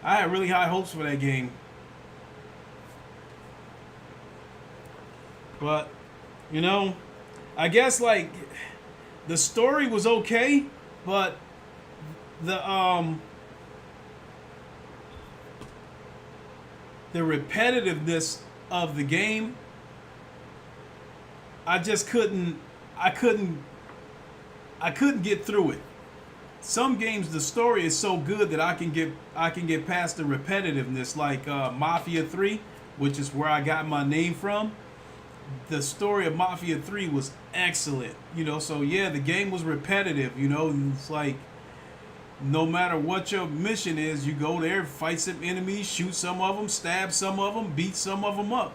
I had really high hopes for that game. But, you know, I guess like the story was okay, but the repetitiveness of the game, I couldn't get through it. Some games the story is so good that I can get past the repetitiveness, like Mafia 3, which is where I got my name from. The story of Mafia 3 was excellent, you know, so yeah, the game was repetitive, you know, and it's like no matter what your mission is, you go there, fight some enemies, shoot some of them, stab some of them, beat some of them up.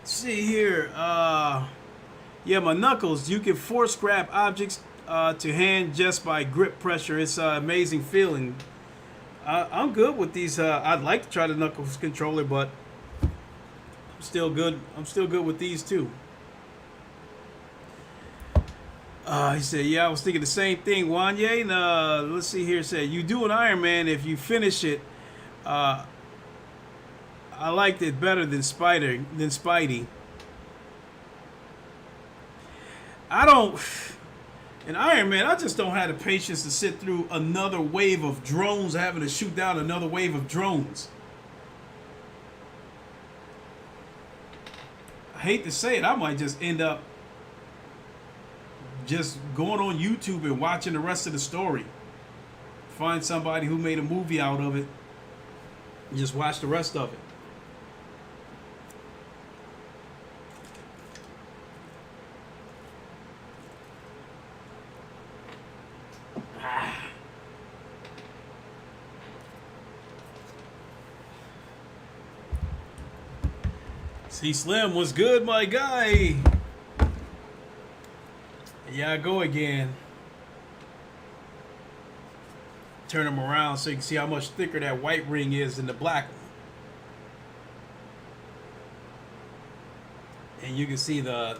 See here, yeah, my knuckles, you can force grab objects to hand just by grip pressure. It's an amazing feeling. I'm good with these. I'd like to try the Knuckles controller, but I'm still good with these too. He said, yeah, I was thinking the same thing, Wanye. And, let's see here. It said, you do an Iron Man if you finish it. I liked it better than Spidey. In Iron Man, I just don't have the patience to sit through another wave of drones, having to shoot down another wave of drones. I hate to say it, I might just end up just going on YouTube and watching the rest of the story. Find somebody who made a movie out of it and just watch the rest of it. See, Slim was good, my guy. Yeah, I go again. Turn them around so you can see how much thicker that white ring is than the black one. And you can see the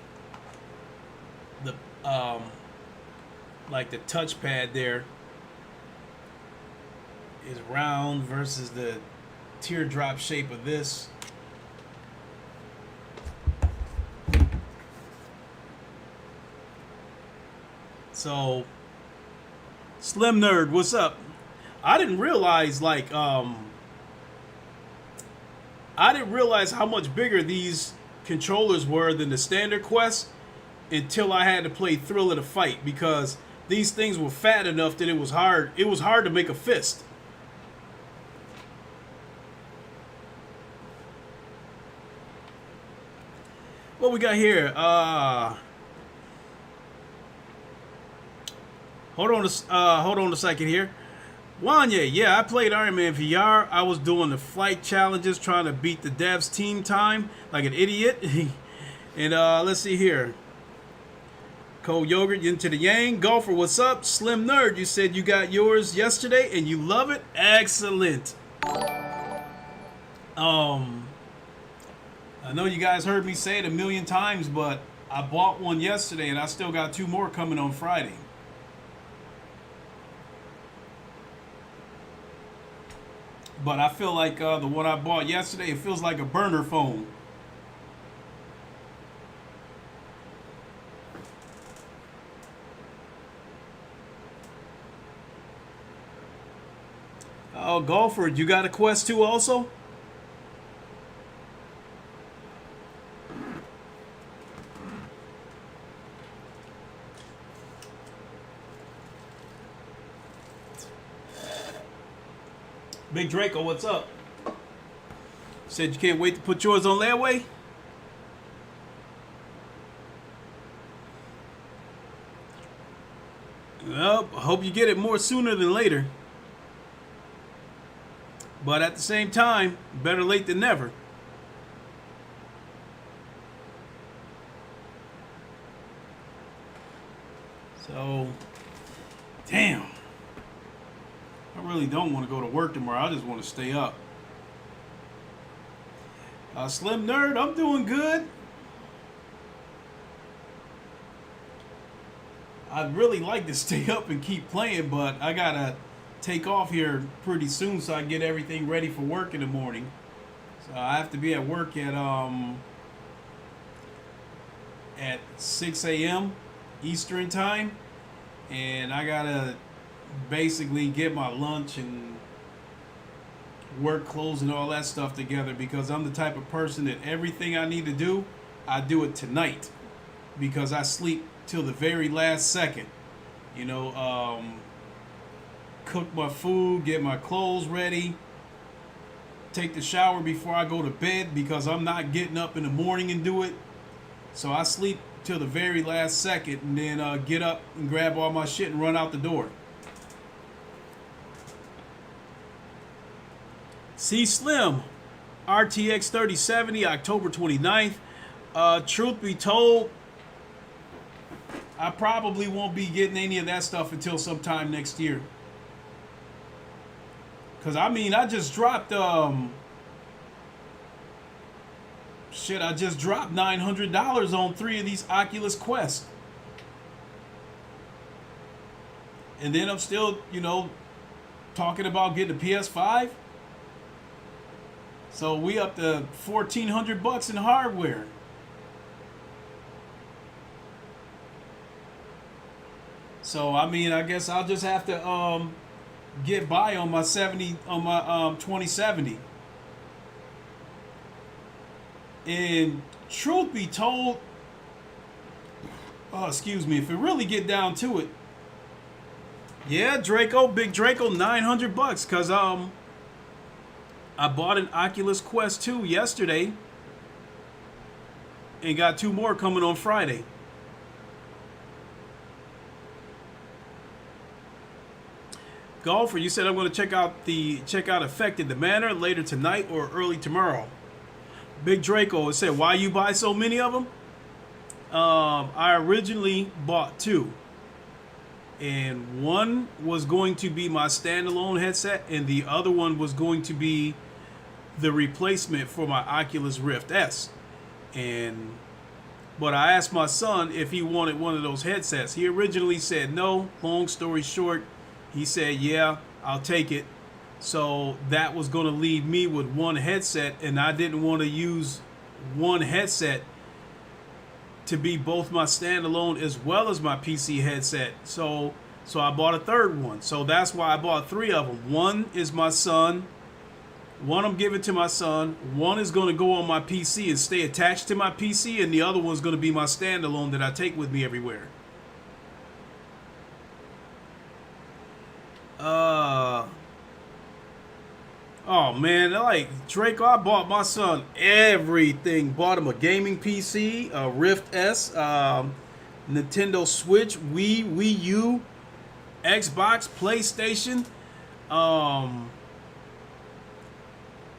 like the touchpad there is round versus the teardrop shape of this. So, Slim Nerd, what's up? I didn't realize I didn't realize how much bigger these controllers were than the standard Quest until I had to play Thrill of the Fight, because these things were fat enough that it was hard to make a fist. What we got here? Hold on a second here. Wanye, yeah, I played Iron Man VR. I was doing the flight challenges, trying to beat the devs team time like an idiot. And let's see here. Cold Yogurt, into the Yang. Golfer, what's up? Slim Nerd, you said you got yours yesterday and you love it? Excellent. I know you guys heard me say it a million times, but I bought one yesterday and I still got 2 more coming on Friday. But I feel like the one I bought yesterday, it feels like a burner phone. Oh, Golfer, you got a Quest 2 also? Big Draco, what's up? Said you can't wait to put yours on layaway? Well, I hope you get it more sooner than later. But at the same time, better late than never. So, damn. I really don't want to go to work tomorrow. I just want to stay up. Slim Nerd, I'm doing good. I'd really like to stay up and keep playing, but I gotta take off here pretty soon so I get everything ready for work in the morning. So I have to be at work at 6 a.m. Eastern time, and I gotta basically get my lunch and work clothes and all that stuff together, because I'm the type of person that everything I need to do, I do it tonight, because I sleep till the very last second. You know, cook my food, get my clothes ready, take the shower before I go to bed, because I'm not getting up in the morning and do it. So I sleep till the very last second, and then get up and grab all my shit and run out the door. C Slim, RTX 3070, October 29th. Truth be told, I probably won't be getting any of that stuff until sometime next year. Because, I mean, I just dropped, I just dropped $900 on 3 of these Oculus Quest. And then I'm still, you know, talking about getting a PS5. So we up to $1,400 in hardware. So I mean, I guess I'll just have to get by on my 2070. And truth be told, excuse me, if it really get down to it, yeah, Draco, Big Draco, $900, cause I bought an Oculus Quest 2 yesterday and got 2 more coming on Friday. Golfer, you said I'm going to check out Affected the Manor later tonight or early tomorrow. Big Draco, it said, why you buy so many of them? I originally bought 2. And one was going to be my standalone headset, and the other one was going to be the replacement for my Oculus Rift S. But I asked my son if he wanted one of those headsets. He originally said no. Long story short, he said, yeah, I'll take it. So that was going to leave me with one headset, and I didn't want to use one headset to be both my standalone as well as my PC headset. So I bought a third one. So that's why I bought 3 of them. One is my son. One I'm giving to my son. One is going to go on my PC and stay attached to my PC, and the other one's going to be my standalone that I take with me everywhere. Oh man, like Draco, I bought my son everything. Bought him a gaming PC, a Rift S, Nintendo Switch, Wii U, Xbox, PlayStation,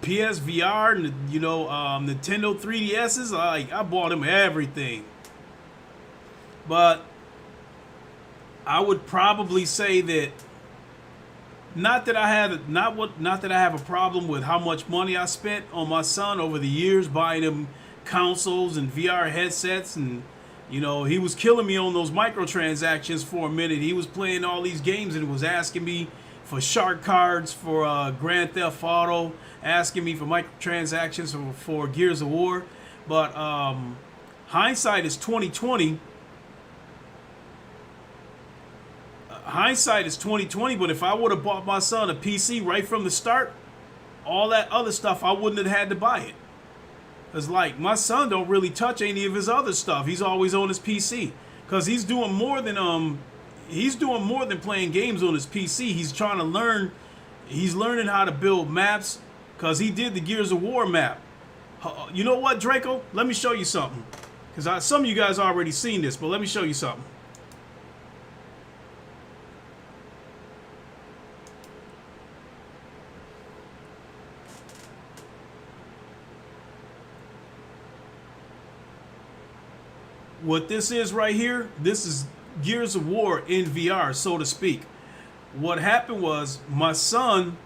PSVR, you know, Nintendo 3DSs. Like, I bought him everything. But I would probably say that not that I have a problem with how much money I spent on my son over the years buying him consoles and VR headsets, and you know, he was killing me on those microtransactions for a minute. He was playing all these games and was asking me for shark cards for Grand Theft Auto, asking me for microtransactions for Gears of War. But hindsight is 2020. Hindsight is 2020, but if I would have bought my son a PC right from the start, all that other stuff, I wouldn't have had to buy it. It's like, my son don't really touch any of his other stuff. He's always on his PC, because he's doing more than playing games on his PC. He's trying to learn. He's learning how to build maps, because he did the Gears of War map. You know what, Draco? Let me show you something. Because some of you guys already seen this, but let me show you something. What this is right here, this is Gears of War in VR, so to speak. What happened was my son,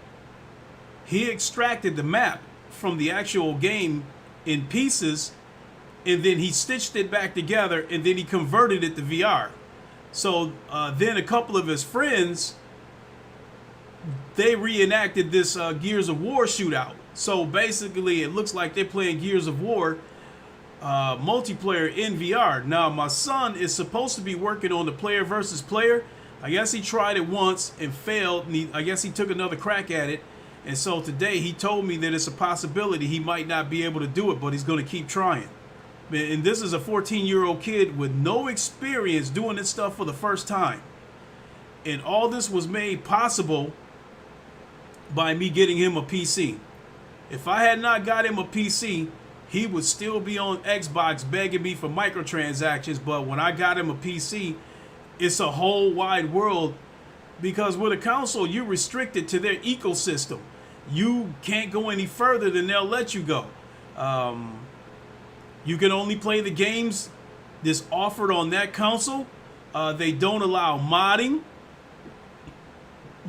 he extracted the map from the actual game in pieces, and then he stitched it back together, and then he converted it to VR. So then a couple of his friends, they reenacted this Gears of War shootout. So basically it looks like they're playing Gears of War multiplayer in VR. Now my son is supposed to be working on the player versus player. I guess he tried it once and failed, and I guess he took another crack at it. And so today he told me that it's a possibility he might not be able to do it, but he's going to keep trying. And this is a 14-year-old kid with no experience doing this stuff for the first time. And all this was made possible by me getting him a PC. If I had not got him a PC, he would still be on Xbox begging me for microtransactions. But when I got him a PC, it's a whole wide world, because with a console, you're restricted to their ecosystem. You can't go any further than they'll let you go. You can only play the games that's offered on that console. They don't allow modding.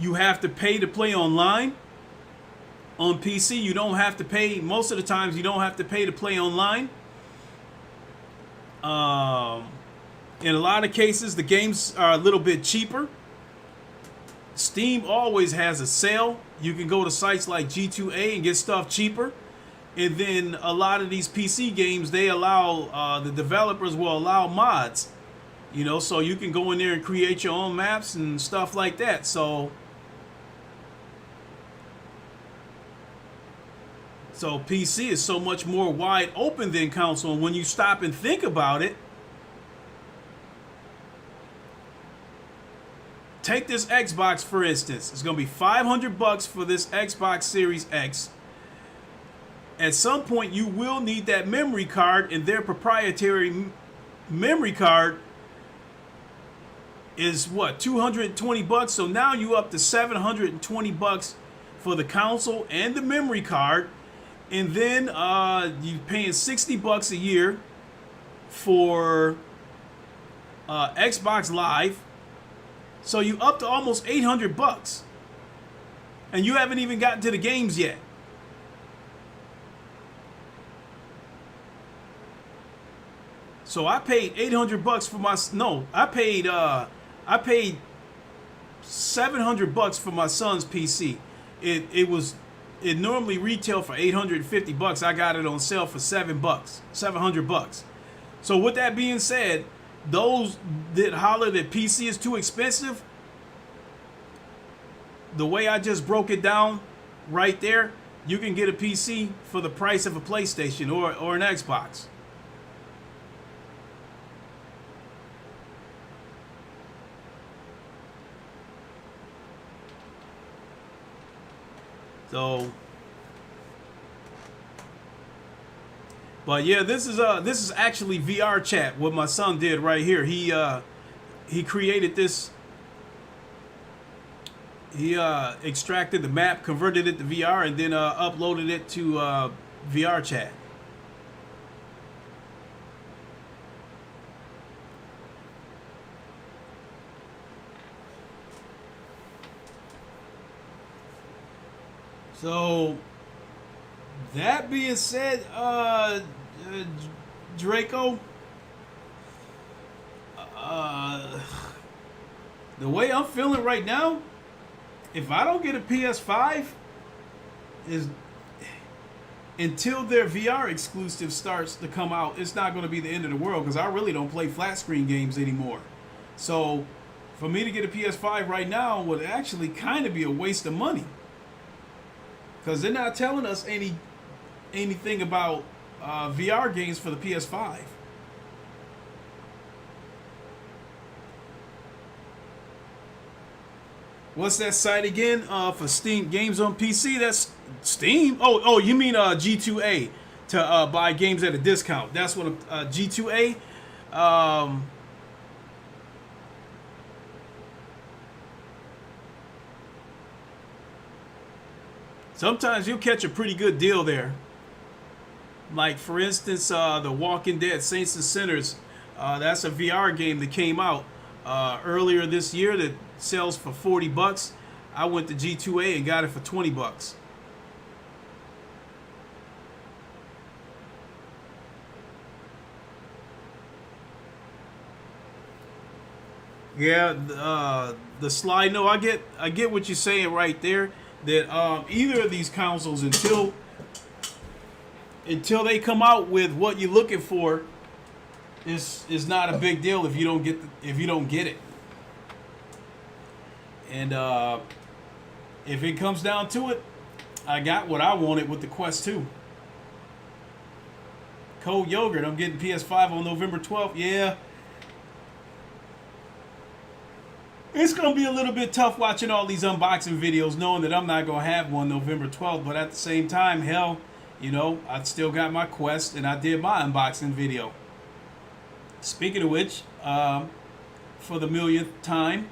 You have to pay to play online. On PC, you don't have to pay. Most of the times, you don't have to pay to play online. In a lot of cases, the games are a little bit cheaper. Steam always has a sale. You can go to sites like G2A and get stuff cheaper. And then a lot of these PC games, they allow, the developers will allow mods. You know, so you can go in there and create your own maps and stuff like that. So PC is so much more wide open than console. And when you stop and think about it, take this Xbox for instance. It's going to be $500 for this Xbox Series X. At some point, you will need that memory card, and their proprietary memory card is what, $220? So now you up to $720 for the console and the memory card. And then you're paying $60 a year for Xbox Live. So you up to almost $800. And you haven't even gotten to the games yet. So I paid $800 for my, no, I paid $700 for my son's PC. It normally retail for $850. I got it on sale for $700. So with that being said, those that holler that PC is too expensive, the way I just broke it down right there, you can get a PC for the price of a PlayStation or an Xbox. So, but yeah, this is actually VR chat. What my son did right here. He created this. He extracted the map, converted it to VR, and then uploaded it to VR chat. So, that being said, Draco, the way I'm feeling right now, if I don't get a PS5, is until their VR exclusive starts to come out, it's not going to be the end of the world, because I really don't play flat screen games anymore. So, for me to get a PS5 right now would actually kind of be a waste of money. Because they're not telling us anything about VR games for the PS5. What's that site again? For Steam games on PC? That's Steam? Oh, you mean G2A. to buy games at a discount. That's what G2A. Sometimes you'll catch a pretty good deal there. Like, for instance, The Walking Dead Saints and Sinners. That's a VR game that came out earlier this year that sells for $40. I went to G2A and got it for $20. Yeah, the slide. No, I get what you're saying right there. That either of these consoles, until they come out with what you're looking for, is not a big deal if you don't get it. And if it comes down to it, I got what I wanted with the Quest 2. Cold Yogurt, I'm getting PS5 on November 12th. Yeah. It's going to be a little bit tough watching all these unboxing videos knowing that I'm not going to have one November 12th. But at the same time, hell, you know, I still got my Quest and I did my unboxing video. Speaking of which, for the millionth time,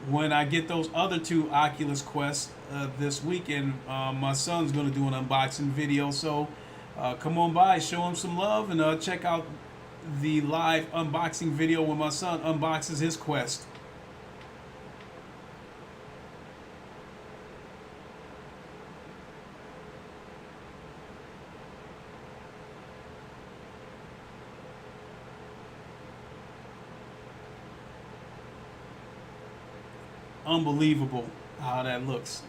when I get those other two Oculus Quests this weekend, my son's going to do an unboxing video. So come on by, show him some love, and check out the live unboxing video when my son unboxes his Quest. Unbelievable how that looks.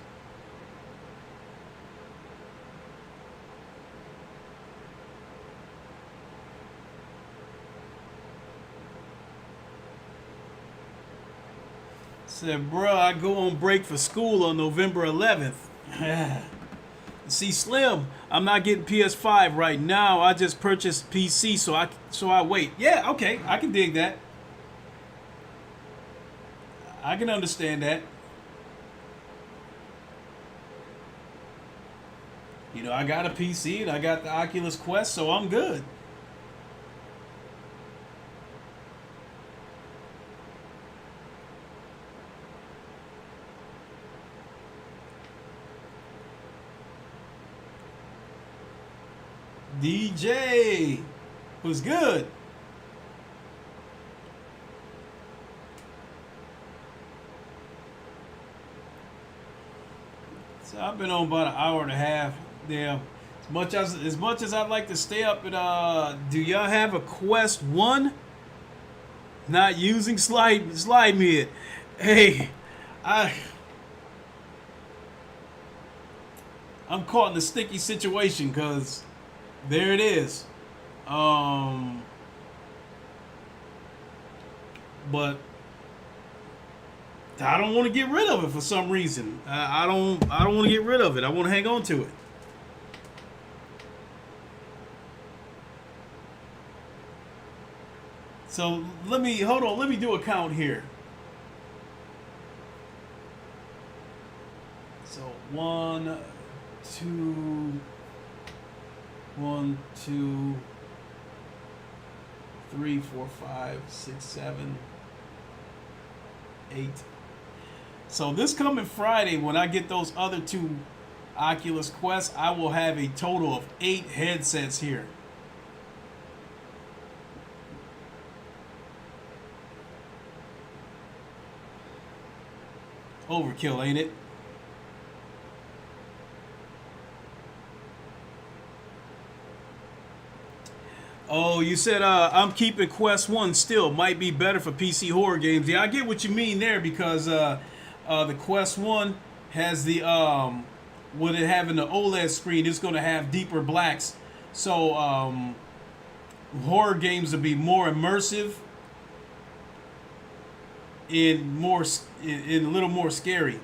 Said, bruh, I go on break for school on November 11th. See, Slim, I'm not getting PS5 right now. I just purchased PC, so I wait. Yeah, okay, I can dig that. I can understand that. You know, I got a PC and I got the Oculus Quest, so I'm good. DJ was good. So I've been on about an hour and a half. Damn. As much as I'd like to stay up and do y'all have a Quest 1? Not using slide me it. Hey, I'm caught in a sticky situation because there it is. But I don't want to get rid of it for some reason. I don't want to get rid of it. I want to hang on to it. So let me do a count here. So 1, 2, 3, 4, 5, 6, 7, 8. So this coming Friday, when I get those other two Oculus Quests, I will have a total of 8 headsets here. Overkill, ain't it? Oh, you said I'm keeping Quest 1 still. Might be better for PC horror games. Yeah, I get what you mean there because the Quest 1 has the with it having the OLED screen, it's going to have deeper blacks. So horror games will be more immersive and a little more scary.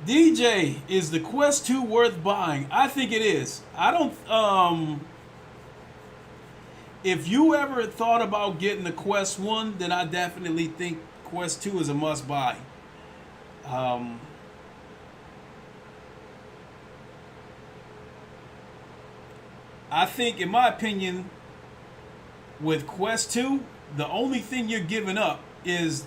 DJ, is the Quest 2 worth buying? I think it is. I don't if you ever thought about getting the Quest 1, then I definitely think Quest 2 is a must buy. I think, in my opinion, with Quest 2, the only thing you're giving up is,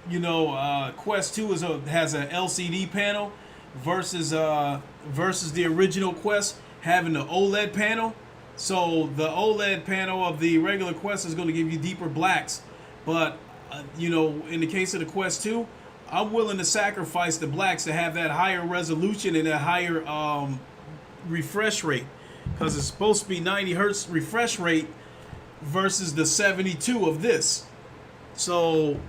Quest 2 has a LCD panel versus the original Quest having the OLED panel. So the OLED panel of the regular Quest is going to give you deeper blacks, but in the case of the Quest 2, I'm willing to sacrifice the blacks to have that higher resolution and a higher refresh rate, because it's supposed to be 90 hertz refresh rate versus the 72 of this. So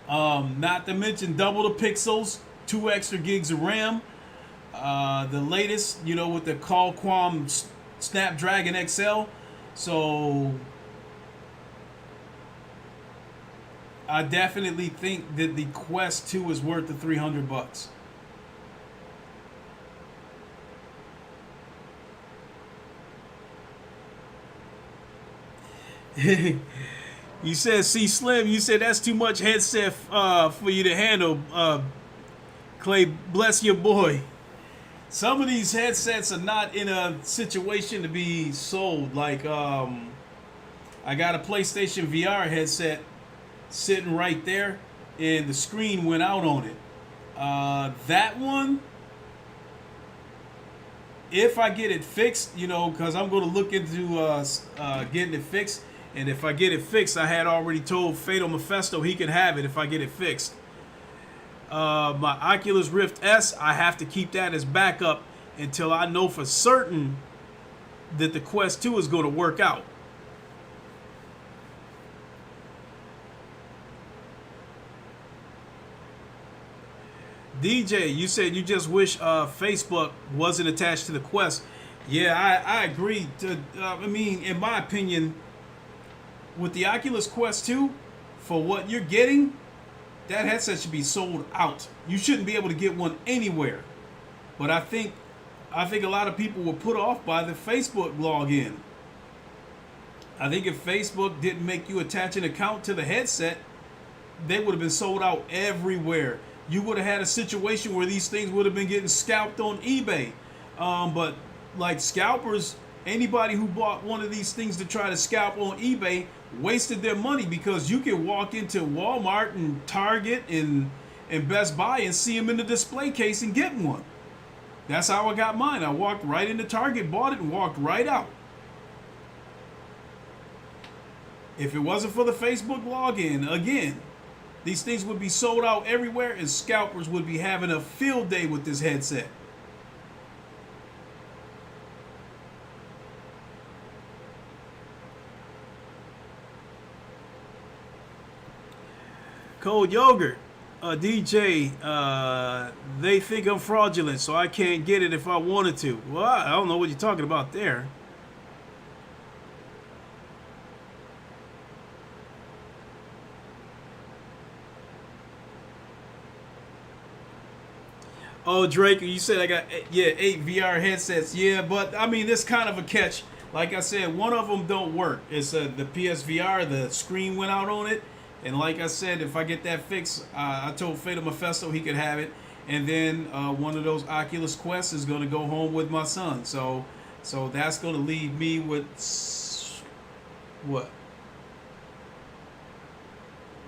not to mention double the pixels, 2 extra gigs of RAM, the latest, with the Qualcomm Snapdragon XL. So I definitely think that the Quest 2 is worth the $300. You said, see Slim, you said that's too much headset for you to handle. Clay, bless your boy. Some of these headsets are not in a situation to be sold. Like, I got a PlayStation VR headset sitting right there, and the screen went out on it. That one, if I get it fixed, because I'm going to look into getting it fixed. And if I get it fixed, I had already told Fatal Mephisto he can have it if I get it fixed. My Oculus Rift S, I have to keep that as backup until I know for certain that the Quest 2 is going to work out. DJ, you said you just wish Facebook wasn't attached to the Quest. Yeah, I agree. In my opinion, with the Oculus Quest 2, for what you're getting, that headset should be sold out. You shouldn't be able to get one anywhere. But I think a lot of people were put off by the Facebook login. I think if Facebook didn't make you attach an account to the headset, they would have been sold out everywhere. You would have had a situation where these things would have been getting scalped on eBay. But like scalpers, anybody who bought one of these things to try to scalp on eBay wasted their money, because you can walk into Walmart and Target and Best Buy and see them in the display case and get one. That's how I got mine. I walked right into Target, bought it, and walked right out. If it wasn't for the Facebook login, again, these things would be sold out everywhere, and scalpers would be having a field day with this headset. Cold Yogurt, DJ, they think I'm fraudulent, so I can't get it if I wanted to. Well, I don't know what you're talking about there. Oh, Drake, you said I got 8 VR headsets. Yeah, but I mean, this kind of a catch. Like I said, one of them don't work. It's the PSVR. The screen went out on it. And like I said, if I get that fixed, I told Fatal Mephisto he could have it. And then one of those Oculus Quests is going to go home with my son. So that's going to leave me with what?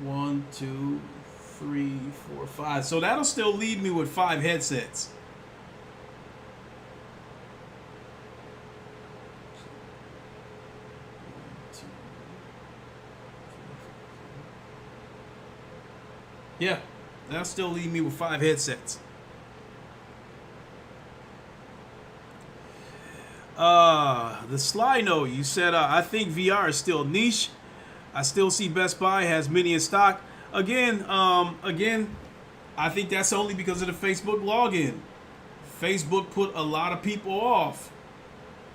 1, 2, 3, 4, 5. So that'll still leave me with 5 headsets. Yeah, that'll still leave me with 5 headsets. The Sly Note, you said, I think VR is still niche. I still see Best Buy has many in stock. Again, I think that's only because of the Facebook login. Facebook put a lot of people off.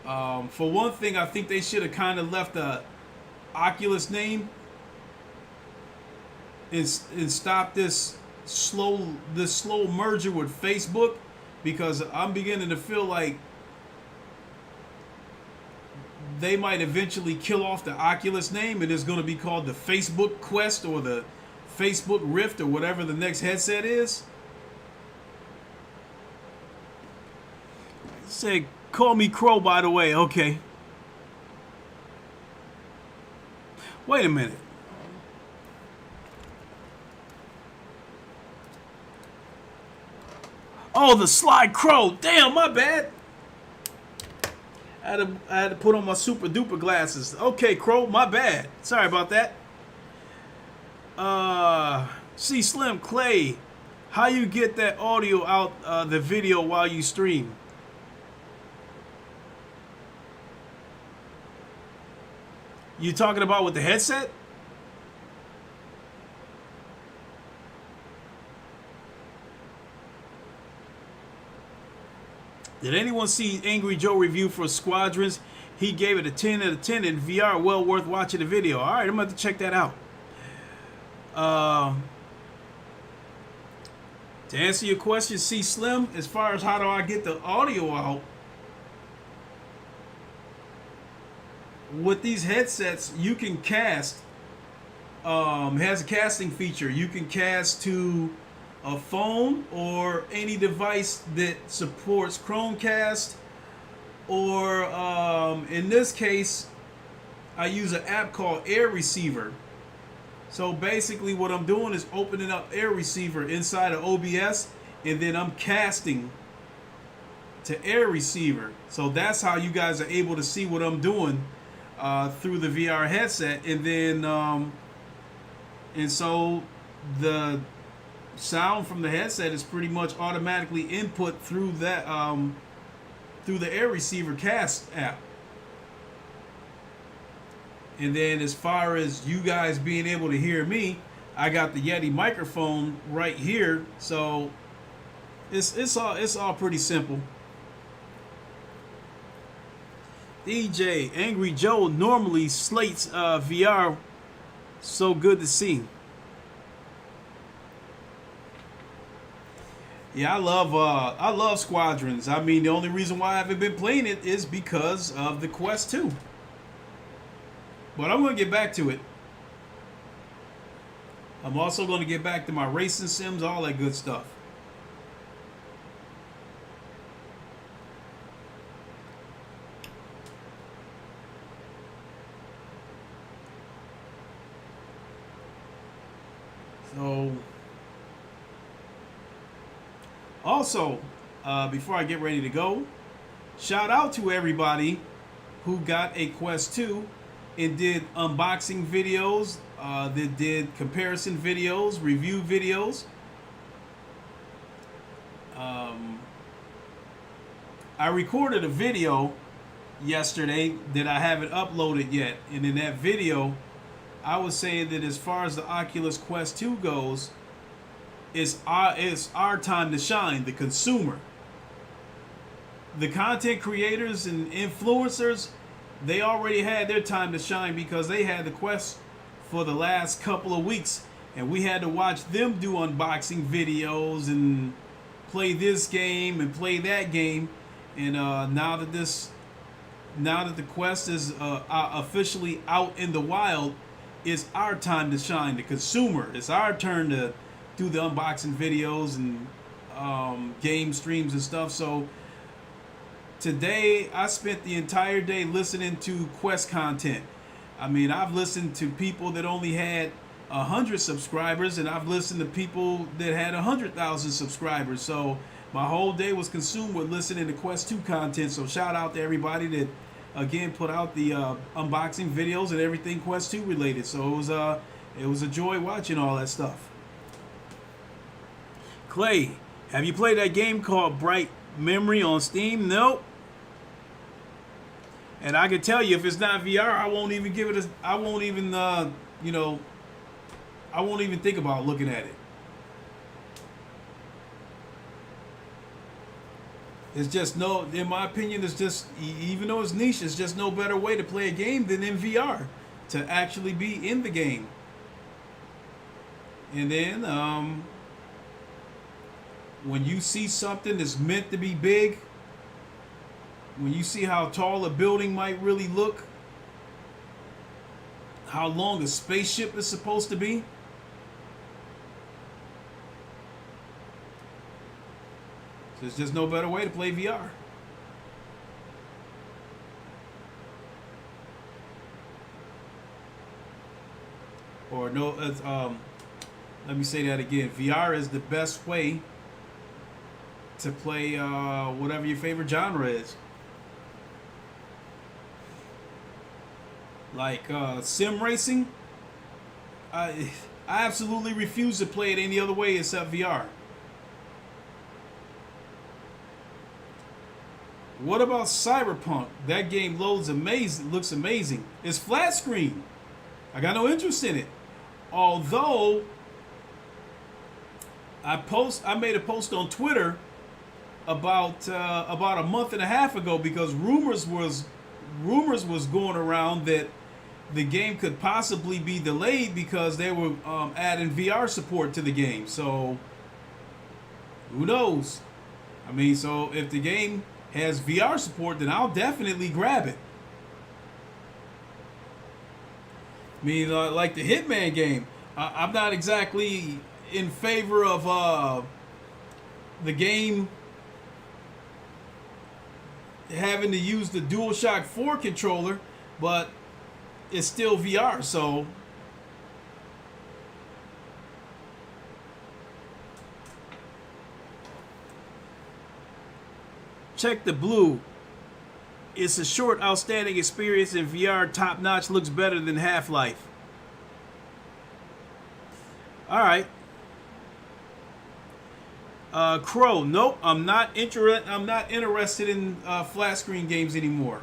For one thing, I think they should have kind of left the Oculus name and stop this slow merger with Facebook, because I'm beginning to feel like they might eventually kill off the Oculus name, and it's going to be called the Facebook Quest or the Facebook Rift or whatever the next headset is. Say Call me Crow, by the way. Okay. Wait a minute. Oh, the Sly Crow. Damn, my bad. I had to put on my super duper glasses. Okay, Crow, my bad. Sorry about that. C Slim Clay, how you get that audio out the video while you stream? You talking about with the headset? Did anyone see Angry Joe review for Squadrons? He gave it a 10 out of 10 in VR. Well worth watching the video. All right, I'm going to check that out. To answer your question, C Slim, as far as how do I get the audio out, with these headsets, you can cast. It has a casting feature. You can cast to a phone or any device that supports Chromecast, or in this case, I use an app called Air Receiver. So basically what I'm doing is opening up Air Receiver inside of OBS, and then I'm casting to Air Receiver. So that's how you guys are able to see what I'm doing through the VR headset. And then and so the sound from the headset is pretty much automatically input through that through the Air Receiver cast app. And then as far as you guys being able to hear me, I got the Yeti microphone right here, so it's all pretty simple. DJ Angry Joe normally slates VR. So good to see. Yeah, I love Squadrons. I mean, the only reason why I haven't been playing it is because of the Quest 2. But I'm going to get back to it. I'm also going to get back to my racing sims, all that good stuff. So, also, before I get ready to go, shout out to everybody who got a Quest 2 and did unboxing videos, that did comparison videos, review videos. I recorded a video yesterday that I haven't uploaded yet, and in that video I was saying that as far as the Oculus Quest 2 goes, it's our time to shine, the consumer. The content creators and influencers, they already had their time to shine because they had the Quest for the last couple of weeks, and we had to watch them do unboxing videos and play this game and play that game. And now that the Quest is officially out in the wild, it's our time to shine, the consumer. It's our turn to do the unboxing videos and game streams and stuff. So today I spent the entire day listening to Quest content. I mean, I've listened to people that only had 100 subscribers, and I've listened to people that had 100,000 subscribers. So my whole day was consumed with listening to Quest 2 content. So shout out to everybody that again put out the unboxing videos and everything Quest 2 related. So it was a joy watching all that stuff. Clay, have you played that game called Bright Memory on Steam? Nope. And I can tell you, if it's not VR, I won't even give it I won't even think about looking at it. It's just in my opinion, it's just, even though it's niche, it's just no better way to play a game than in VR, to actually be in the game. And then when you see something that's meant to be big, when you see how tall a building might really look, how long a spaceship is supposed to be, there's just no better way to play VR. or no. Let me say that again. VR is the best way to play whatever your favorite genre is. Like sim racing, I absolutely refuse to play it any other way except VR. What about Cyberpunk? That game loads amazing, looks amazing. It's flat screen. I got no interest in it. Although I made a post on Twitter about a month and a half ago because rumors was going around that the game could possibly be delayed because they were adding VR support to the game. So who knows? I mean, so if the game has VR support, then I'll definitely grab it. I mean, like the Hitman game, I'm not exactly in favor of the game having to use the DualShock 4 controller, but it's still VR, so check the blue. It's a short, outstanding experience in VR, top notch, looks better than Half-Life. All right. Crow, nope, I'm not interested in flat screen games anymore.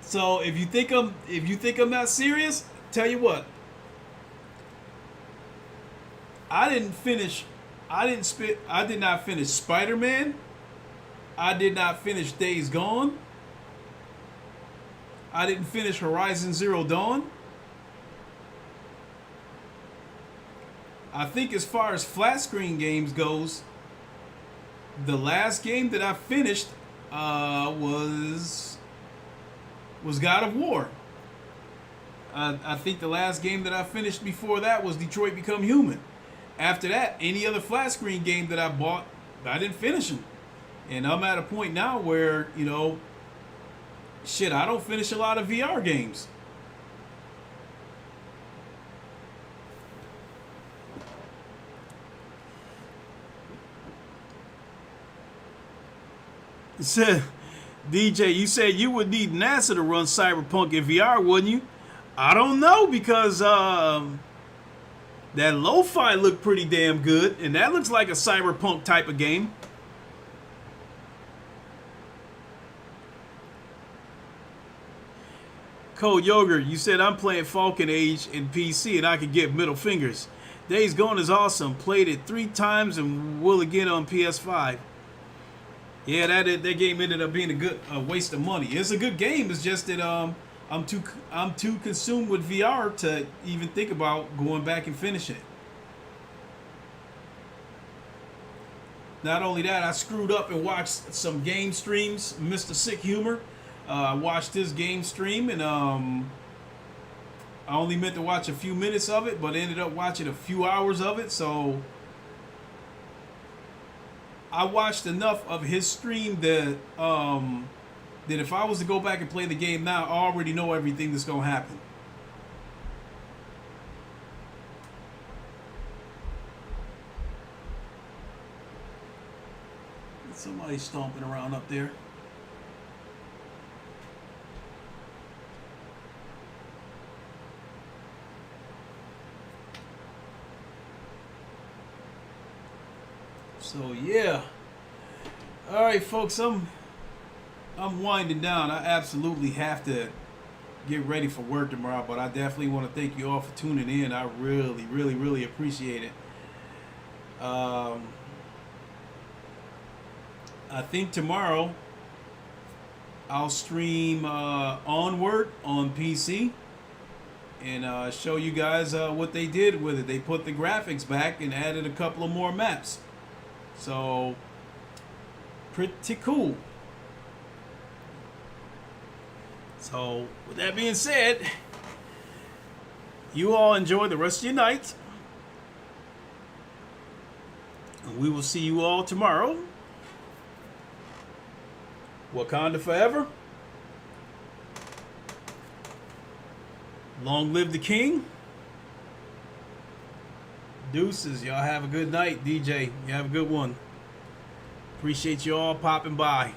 So if you think I'm not serious, tell you what. I did not finish Spider-Man. I did not finish Days Gone. I didn't finish Horizon Zero Dawn. I think as far as flat screen games goes, the last game that I finished was God of War. I think the last game that I finished before that was Detroit Become Human. After that, any other flat screen game that I bought, I didn't finish them. And I'm at a point now where, you know, shit, I don't finish a lot of VR games. Said DJ, you said you would need NASA to run Cyberpunk in VR, wouldn't you? I don't know, because that lo-fi looked pretty damn good, and that looks like a Cyberpunk type of game. Code Yogurt, you said I'm playing Falcon Age in PC and I could get middle fingers. Days Gone is awesome. Played it 3 times and will again on PS5. Yeah, that game ended up being a waste of money. It's a good game. It's just that I'm too consumed with VR to even think about going back and finish it. Not only that, I screwed up and watched some game streams. Mr. Sick Humor, I watched his game stream, and I only meant to watch a few minutes of it, but ended up watching a few hours of it. So I watched enough of his stream that that if I was to go back and play the game now, I already know everything that's gonna happen. Somebody's stomping around up there. So yeah. All right, folks, I'm winding down. I absolutely have to get ready for work tomorrow, but I definitely want to thank you all for tuning in. I really, really, really appreciate it. I think tomorrow I'll stream Onward on PC and show you guys what they did with it. They put the graphics back and added a couple of more maps. So, pretty cool. So, with that being said, you all enjoy the rest of your night. And we will see you all tomorrow. Wakanda forever. Long live the king. Deuces. Y'all have a good night. DJ, you have a good one. Appreciate you all popping by.